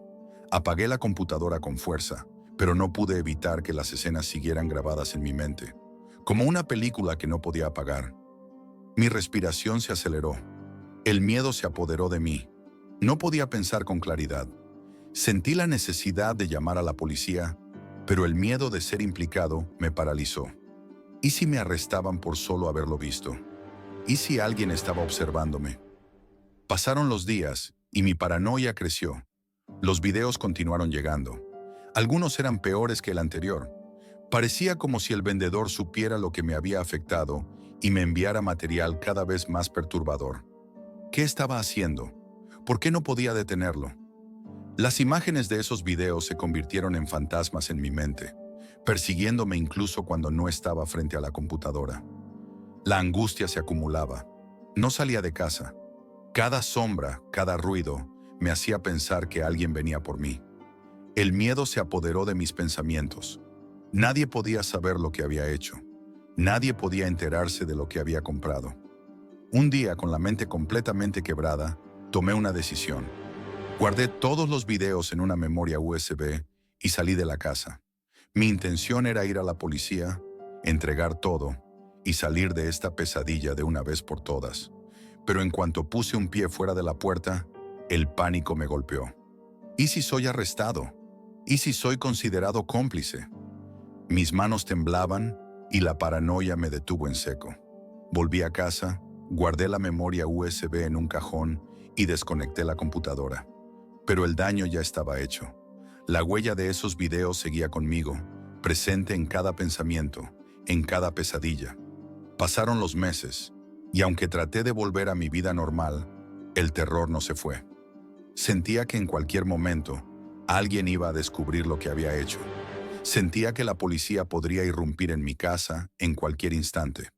Apagué la computadora con fuerza, pero no pude evitar que las escenas siguieran grabadas en mi mente, como una película que no podía apagar. Mi respiración se aceleró. El miedo se apoderó de mí. No podía pensar con claridad. Sentí la necesidad de llamar a la policía, pero el miedo de ser implicado me paralizó. ¿Y si me arrestaban por solo haberlo visto? ¿Y si alguien estaba observándome? Pasaron los días y mi paranoia creció. Los videos continuaron llegando. Algunos eran peores que el anterior. Parecía como si el vendedor supiera lo que me había afectado y me enviara material cada vez más perturbador. ¿Qué estaba haciendo? ¿Por qué no podía detenerlo? Las imágenes de esos videos se convirtieron en fantasmas en mi mente, persiguiéndome incluso cuando no estaba frente a la computadora. La angustia se acumulaba. No salía de casa. Cada sombra, cada ruido, me hacía pensar que alguien venía por mí. El miedo se apoderó de mis pensamientos. Nadie podía saber lo que había hecho. Nadie podía enterarse de lo que había comprado. Un día, con la mente completamente quebrada, tomé una decisión. Guardé todos los videos en una memoria USB y salí de la casa. Mi intención era ir a la policía, entregar todo y salir de esta pesadilla de una vez por todas. Pero en cuanto puse un pie fuera de la puerta, el pánico me golpeó. ¿Y si soy arrestado? ¿Y si soy considerado cómplice? Mis manos temblaban y la paranoia me detuvo en seco. Volví a casa, guardé la memoria USB en un cajón y desconecté la computadora. Pero el daño ya estaba hecho. La huella de esos videos seguía conmigo, presente en cada pensamiento, en cada pesadilla. Pasaron los meses, y aunque traté de volver a mi vida normal, el terror no se fue. Sentía que en cualquier momento, alguien iba a descubrir lo que había hecho. Sentía que la policía podría irrumpir en mi casa en cualquier instante.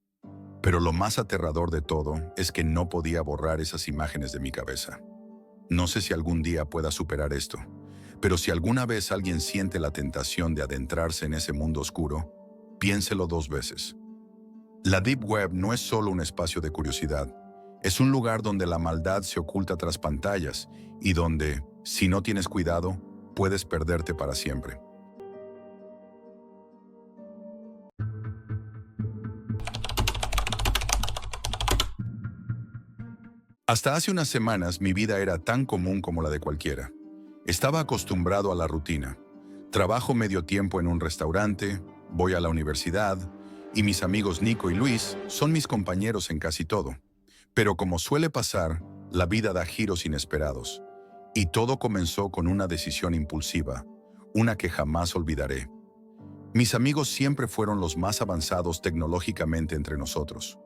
Pero lo más aterrador de todo es que no podía borrar esas imágenes de mi cabeza. No sé si algún día pueda superar esto, pero si alguna vez alguien siente la tentación de adentrarse en ese mundo oscuro, piénselo 2 veces. La Deep Web no es solo un espacio de curiosidad, es un lugar donde la maldad se oculta tras pantallas y donde, si no tienes cuidado, puedes perderte para siempre. Hasta hace unas semanas mi vida era tan común como la de cualquiera. Estaba acostumbrado a la rutina. Trabajo medio tiempo en un restaurante, voy a la universidad, y mis amigos Nico y Luis son mis compañeros en casi todo. Pero como suele pasar, la vida da giros inesperados. Y todo comenzó con una decisión impulsiva, una que jamás olvidaré. Mis amigos siempre fueron los más avanzados tecnológicamente entre nosotros.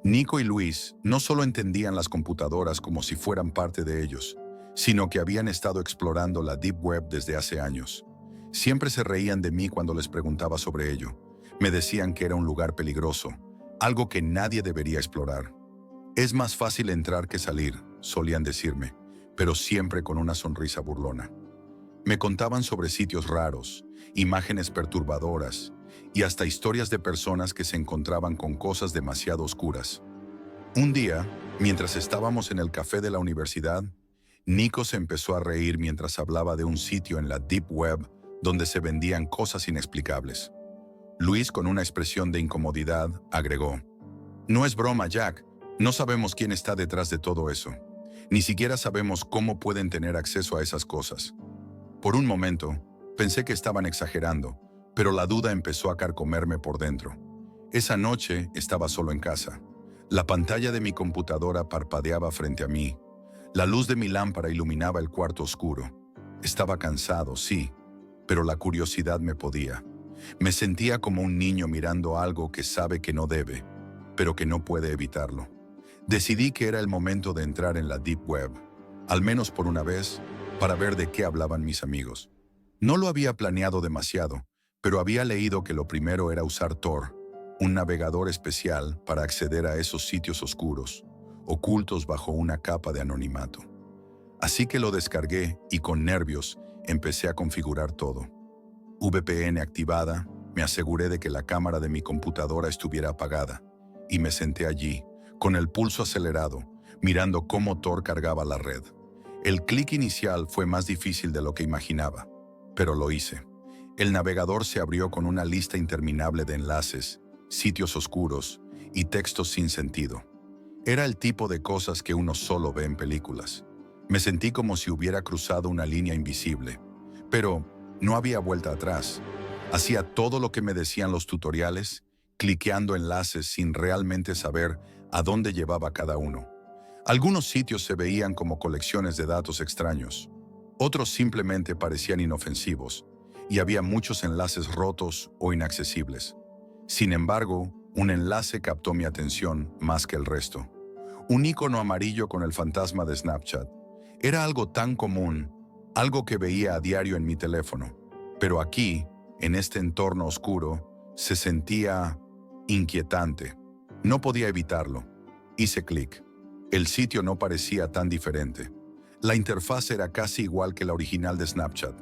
Nico y Luis no solo entendían las computadoras como si fueran parte de ellos, sino que habían estado explorando la Deep Web desde hace años. Siempre se reían de mí cuando les preguntaba sobre ello. Me decían que era un lugar peligroso, algo que nadie debería explorar. Es más fácil entrar que salir, solían decirme, pero siempre con una sonrisa burlona. Me contaban sobre sitios raros, imágenes perturbadoras y hasta historias de personas que se encontraban con cosas demasiado oscuras. Un día, mientras estábamos en el café de la universidad, Nico se empezó a reír mientras hablaba de un sitio en la Deep Web donde se vendían cosas inexplicables. Luis, con una expresión de incomodidad, agregó: «No es broma, Jack. No sabemos quién está detrás de todo eso. Ni siquiera sabemos cómo pueden tener acceso a esas cosas». Por un momento, pensé que estaban exagerando, pero la duda empezó a carcomerme por dentro. Esa noche estaba solo en casa. La pantalla de mi computadora parpadeaba frente a mí. La luz de mi lámpara iluminaba el cuarto oscuro. Estaba cansado, sí, pero la curiosidad me podía. Me sentía como un niño mirando algo que sabe que no debe, pero que no puede evitarlo. Decidí que era el momento de entrar en la Deep Web, al menos por una vez, para ver de qué hablaban mis amigos. No lo había planeado demasiado, pero había leído que lo primero era usar Tor, un navegador especial para acceder a esos sitios oscuros, ocultos bajo una capa de anonimato. Así que lo descargué y con nervios empecé a configurar todo. VPN activada, me aseguré de que la cámara de mi computadora estuviera apagada y me senté allí, con el pulso acelerado, mirando cómo Tor cargaba la red. El clic inicial fue más difícil de lo que imaginaba, pero lo hice. El navegador se abrió con una lista interminable de enlaces, sitios oscuros y textos sin sentido. Era el tipo de cosas que uno solo ve en películas. Me sentí como si hubiera cruzado una línea invisible, pero no había vuelta atrás. Hacía todo lo que me decían los tutoriales, cliqueando enlaces sin realmente saber a dónde llevaba cada uno. Algunos sitios se veían como colecciones de datos extraños. Otros simplemente parecían inofensivos, y había muchos enlaces rotos o inaccesibles. Sin embargo, un enlace captó mi atención más que el resto. Un icono amarillo con el fantasma de Snapchat. Era algo tan común, algo que veía a diario en mi teléfono. Pero aquí, en este entorno oscuro, se sentía inquietante. No podía evitarlo. Hice clic. El sitio no parecía tan diferente. La interfaz era casi igual que la original de Snapchat,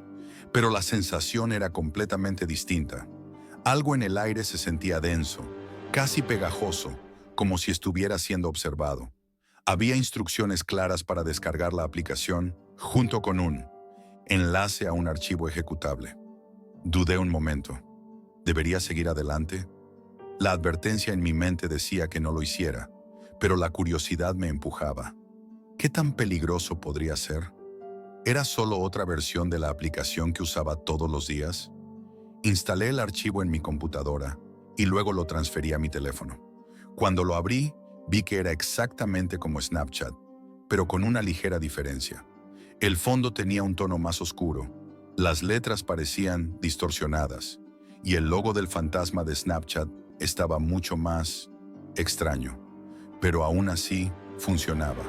pero la sensación era completamente distinta. Algo en el aire se sentía denso, casi pegajoso, como si estuviera siendo observado. Había instrucciones claras para descargar la aplicación, junto con un enlace a un archivo ejecutable. Dudé un momento. ¿Debería seguir adelante? La advertencia en mi mente decía que no lo hiciera, pero la curiosidad me empujaba. ¿Qué tan peligroso podría ser? ¿Era solo otra versión de la aplicación que usaba todos los días? Instalé el archivo en mi computadora y luego lo transferí a mi teléfono. Cuando lo abrí, vi que era exactamente como Snapchat, pero con una ligera diferencia. El fondo tenía un tono más oscuro, las letras parecían distorsionadas y el logo del fantasma de Snapchat estaba mucho más extraño, pero aún así funcionaba.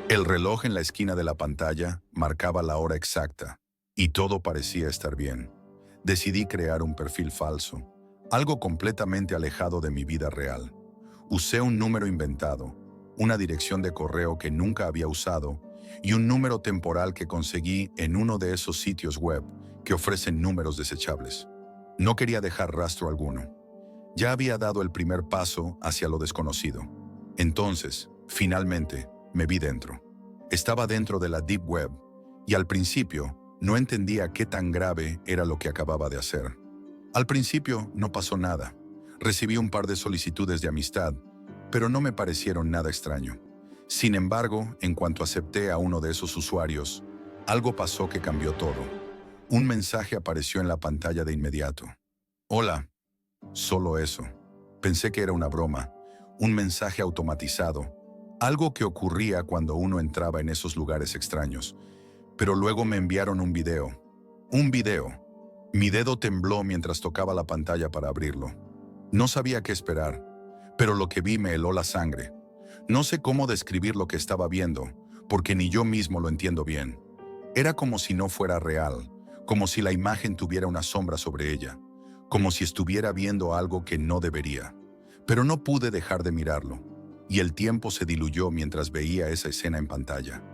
El reloj en la esquina de la pantalla marcaba la hora exacta y todo parecía estar bien. Decidí crear un perfil falso, algo completamente alejado de mi vida real. Usé un número inventado, una dirección de correo que nunca había usado y un número temporal que conseguí en uno de esos sitios web que ofrecen números desechables. No quería dejar rastro alguno. Ya había dado el primer paso hacia lo desconocido. Entonces, finalmente, me vi dentro. Estaba dentro de la Deep Web y al principio no entendía qué tan grave era lo que acababa de hacer. Al principio no pasó nada. Recibí un par de solicitudes de amistad, pero no me parecieron nada extraño. Sin embargo, en cuanto acepté a uno de esos usuarios, algo pasó que cambió todo. Un mensaje apareció en la pantalla de inmediato. Hola. Solo eso. Pensé que era una broma, un mensaje automatizado, algo que ocurría cuando uno entraba en esos lugares extraños. Pero luego me enviaron un video. Un video. Mi dedo tembló mientras tocaba la pantalla para abrirlo. No sabía qué esperar, pero lo que vi me heló la sangre. No sé cómo describir lo que estaba viendo, porque ni yo mismo lo entiendo bien. Era como si no fuera real, como si la imagen tuviera una sombra sobre ella, como si estuviera viendo algo que no debería. Pero no pude dejar de mirarlo, y el tiempo se diluyó mientras veía esa escena en pantalla.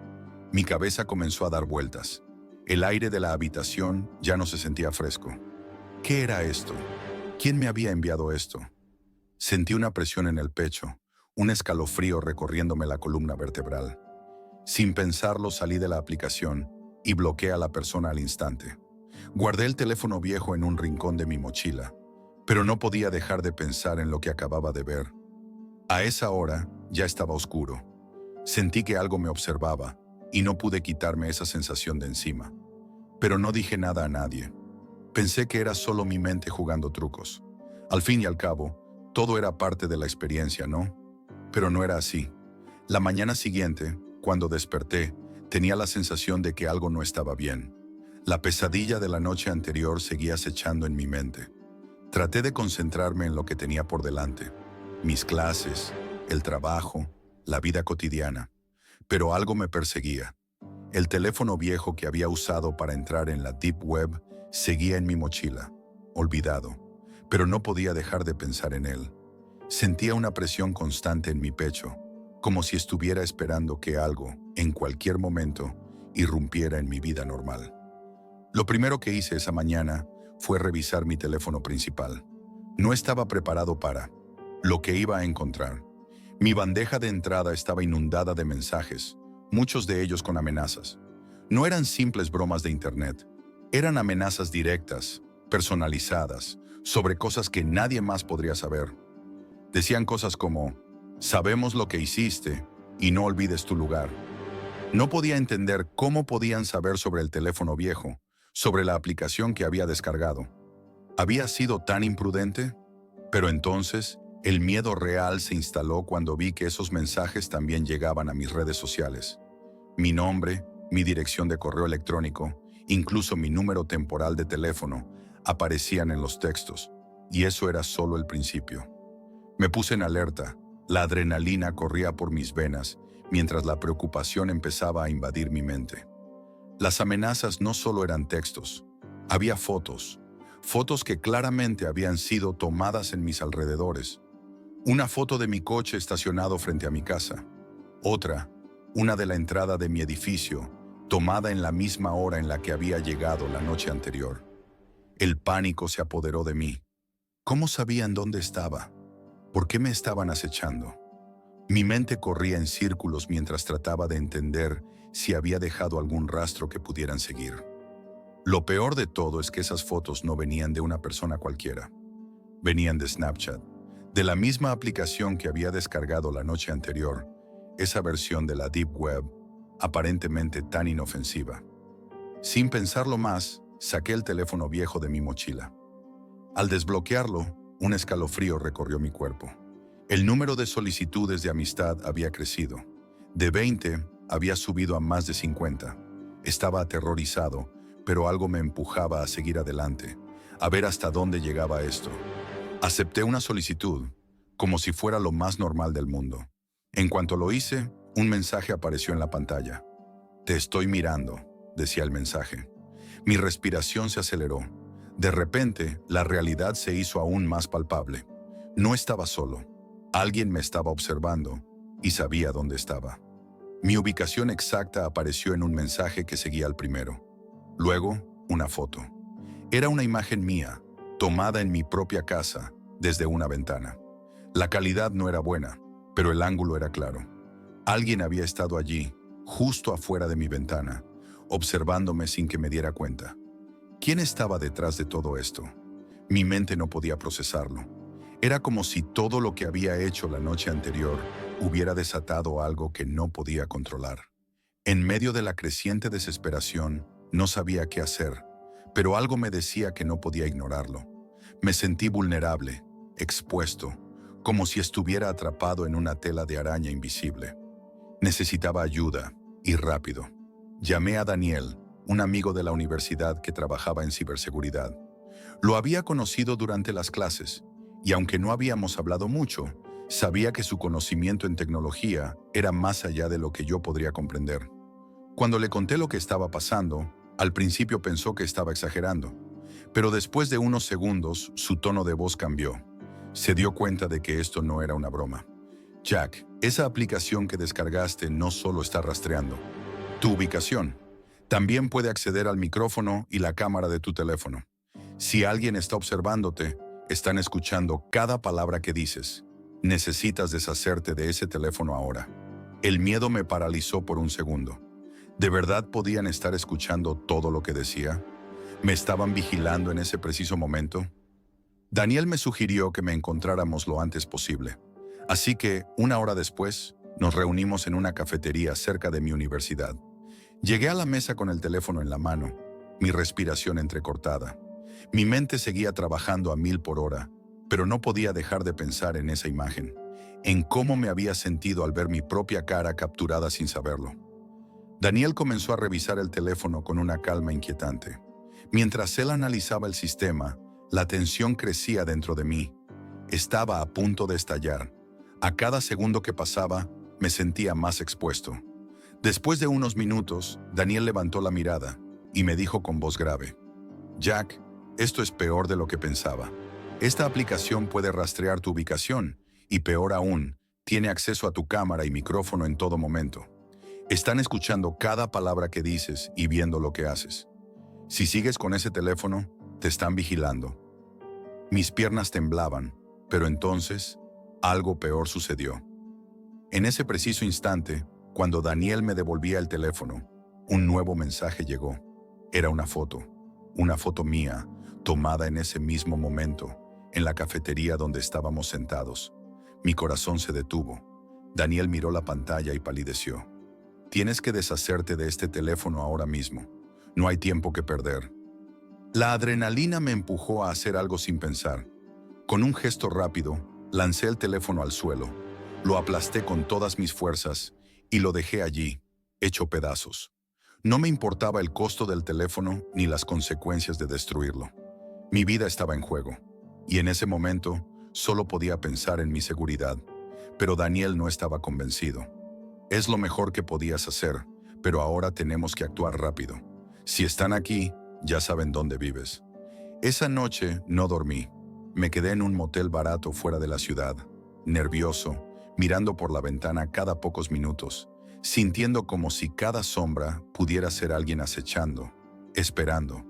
Mi cabeza comenzó a dar vueltas. El aire de la habitación ya no se sentía fresco. ¿Qué era esto? ¿Quién me había enviado esto? Sentí una presión en el pecho, un escalofrío recorriéndome la columna vertebral. Sin pensarlo, salí de la aplicación y bloqueé a la persona al instante. Guardé el teléfono viejo en un rincón de mi mochila, pero no podía dejar de pensar en lo que acababa de ver. A esa hora ya estaba oscuro. Sentí que algo me observaba y no pude quitarme esa sensación de encima. Pero no dije nada a nadie. Pensé que era solo mi mente jugando trucos. Al fin y al cabo, todo era parte de la experiencia, ¿no? Pero no era así. La mañana siguiente, cuando desperté, tenía la sensación de que algo no estaba bien. La pesadilla de la noche anterior seguía acechando en mi mente. Traté de concentrarme en lo que tenía por delante, mis clases, el trabajo, la vida cotidiana, pero algo me perseguía. El teléfono viejo que había usado para entrar en la Deep Web seguía en mi mochila, olvidado, pero no podía dejar de pensar en él. Sentía una presión constante en mi pecho, como si estuviera esperando que algo, en cualquier momento, irrumpiera en mi vida normal. Lo primero que hice esa mañana fue revisar mi teléfono principal. No estaba preparado para lo que iba a encontrar. Mi bandeja de entrada estaba inundada de mensajes, muchos de ellos con amenazas. No eran simples bromas de internet, eran amenazas directas, personalizadas, sobre cosas que nadie más podría saber. Decían cosas como, sabemos lo que hiciste y no olvides tu lugar. No podía entender cómo podían saber sobre el teléfono viejo, sobre la aplicación que había descargado. ¿Había sido tan imprudente? Pero entonces, el miedo real se instaló cuando vi que esos mensajes también llegaban a mis redes sociales. Mi nombre, mi dirección de correo electrónico, incluso mi número temporal de teléfono, aparecían en los textos, y eso era solo el principio. Me puse en alerta, la adrenalina corría por mis venas, mientras la preocupación empezaba a invadir mi mente. Las amenazas no solo eran textos, había fotos, fotos que claramente habían sido tomadas en mis alrededores. Una foto de mi coche estacionado frente a mi casa, otra, una de la entrada de mi edificio, tomada en la misma hora en la que había llegado la noche anterior. El pánico se apoderó de mí. ¿Cómo sabían dónde estaba? ¿Por qué me estaban acechando? Mi mente corría en círculos mientras trataba de entender si había dejado algún rastro que pudieran seguir. Lo peor de todo es que esas fotos no venían de una persona cualquiera. Venían de Snapchat, de la misma aplicación que había descargado la noche anterior, esa versión de la Deep Web, aparentemente tan inofensiva. Sin pensarlo más, saqué el teléfono viejo de mi mochila. Al desbloquearlo, un escalofrío recorrió mi cuerpo. El número de solicitudes de amistad había crecido. De 20, había subido a más de 50. Estaba aterrorizado, pero algo me empujaba a seguir adelante, a ver hasta dónde llegaba esto. Acepté una solicitud, como si fuera lo más normal del mundo. En cuanto lo hice, un mensaje apareció en la pantalla. «Te estoy mirando», decía el mensaje. Mi respiración se aceleró. De repente, la realidad se hizo aún más palpable. No estaba solo. Alguien me estaba observando y sabía dónde estaba. Mi ubicación exacta apareció en un mensaje que seguía al primero. Luego, una foto. Era una imagen mía, tomada en mi propia casa, desde una ventana. La calidad no era buena, pero el ángulo era claro. Alguien había estado allí, justo afuera de mi ventana, observándome sin que me diera cuenta. ¿Quién estaba detrás de todo esto? Mi mente no podía procesarlo. Era como si todo lo que había hecho la noche anterior hubiera desatado algo que no podía controlar. En medio de la creciente desesperación, no sabía qué hacer, pero algo me decía que no podía ignorarlo. Me sentí vulnerable, expuesto, como si estuviera atrapado en una tela de araña invisible. Necesitaba ayuda, y rápido. Llamé a Daniel, un amigo de la universidad que trabajaba en ciberseguridad. Lo había conocido durante las clases, y aunque no habíamos hablado mucho, sabía que su conocimiento en tecnología era más allá de lo que yo podría comprender. Cuando le conté lo que estaba pasando, al principio pensó que estaba exagerando, pero después de unos segundos su tono de voz cambió. Se dio cuenta de que esto no era una broma. «Jack, esa aplicación que descargaste no solo está rastreando tu ubicación, también puede acceder al micrófono y la cámara de tu teléfono. Si alguien está observándote, están escuchando cada palabra que dices. Necesitas deshacerte de ese teléfono ahora». El miedo me paralizó por un segundo. ¿De verdad podían estar escuchando todo lo que decía? ¿Me estaban vigilando en ese preciso momento? Daniel me sugirió que me encontráramos lo antes posible. Así que, una hora después, nos reunimos en una cafetería cerca de mi universidad. Llegué a la mesa con el teléfono en la mano, mi respiración entrecortada. Mi mente seguía trabajando a 1000 por hora, pero no podía dejar de pensar en esa imagen, en cómo me había sentido al ver mi propia cara capturada sin saberlo. Daniel comenzó a revisar el teléfono con una calma inquietante. Mientras él analizaba el sistema, la tensión crecía dentro de mí. Estaba a punto de estallar. A cada segundo que pasaba, me sentía más expuesto. Después de unos minutos, Daniel levantó la mirada y me dijo con voz grave: Jack, esto es peor de lo que pensaba. Esta aplicación puede rastrear tu ubicación y, peor aún, tiene acceso a tu cámara y micrófono en todo momento. Están escuchando cada palabra que dices y viendo lo que haces. Si sigues con ese teléfono, te están vigilando. Mis piernas temblaban, pero entonces algo peor sucedió. En ese preciso instante, cuando Daniel me devolvía el teléfono, un nuevo mensaje llegó. Era una foto mía, tomada en ese mismo momento, en la cafetería donde estábamos sentados. Mi corazón se detuvo. Daniel miró la pantalla y palideció. Tienes que deshacerte de este teléfono ahora mismo. No hay tiempo que perder. La adrenalina me empujó a hacer algo sin pensar. Con un gesto rápido, lancé el teléfono al suelo, lo aplasté con todas mis fuerzas y lo dejé allí, hecho pedazos. No me importaba el costo del teléfono ni las consecuencias de destruirlo. Mi vida estaba en juego, y en ese momento solo podía pensar en mi seguridad, pero Daniel no estaba convencido. Es lo mejor que podías hacer, pero ahora tenemos que actuar rápido. Si están aquí, ya saben dónde vives. Esa noche no dormí. Me quedé en un motel barato fuera de la ciudad, nervioso, mirando por la ventana cada pocos minutos, sintiendo como si cada sombra pudiera ser alguien acechando, esperando.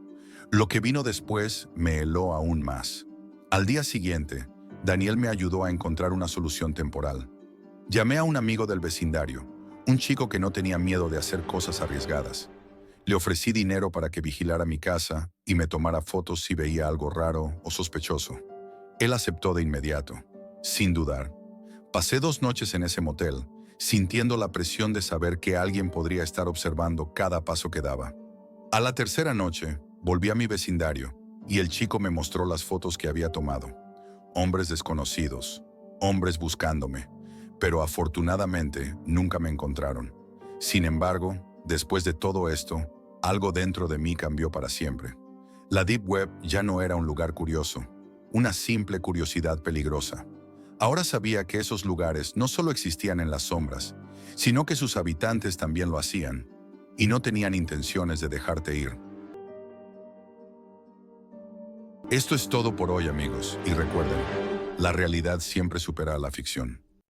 Lo que vino después me heló aún más. Al día siguiente, Daniel me ayudó a encontrar una solución temporal. Llamé a un amigo del vecindario, un chico que no tenía miedo de hacer cosas arriesgadas. Le ofrecí dinero para que vigilara mi casa y me tomara fotos si veía algo raro o sospechoso. Él aceptó de inmediato, sin dudar. Pasé 2 noches en ese motel, sintiendo la presión de saber que alguien podría estar observando cada paso que daba. A la tercera noche, volví a mi vecindario y el chico me mostró las fotos que había tomado. Hombres desconocidos, hombres buscándome, pero afortunadamente nunca me encontraron. Sin embargo, después de todo esto, algo dentro de mí cambió para siempre. La Deep Web ya no era un lugar curioso, una simple curiosidad peligrosa. Ahora sabía que esos lugares no solo existían en las sombras, sino que sus habitantes también lo hacían, y no tenían intenciones de dejarte ir. Esto es todo por hoy, amigos, y recuerden, la realidad siempre supera a la ficción.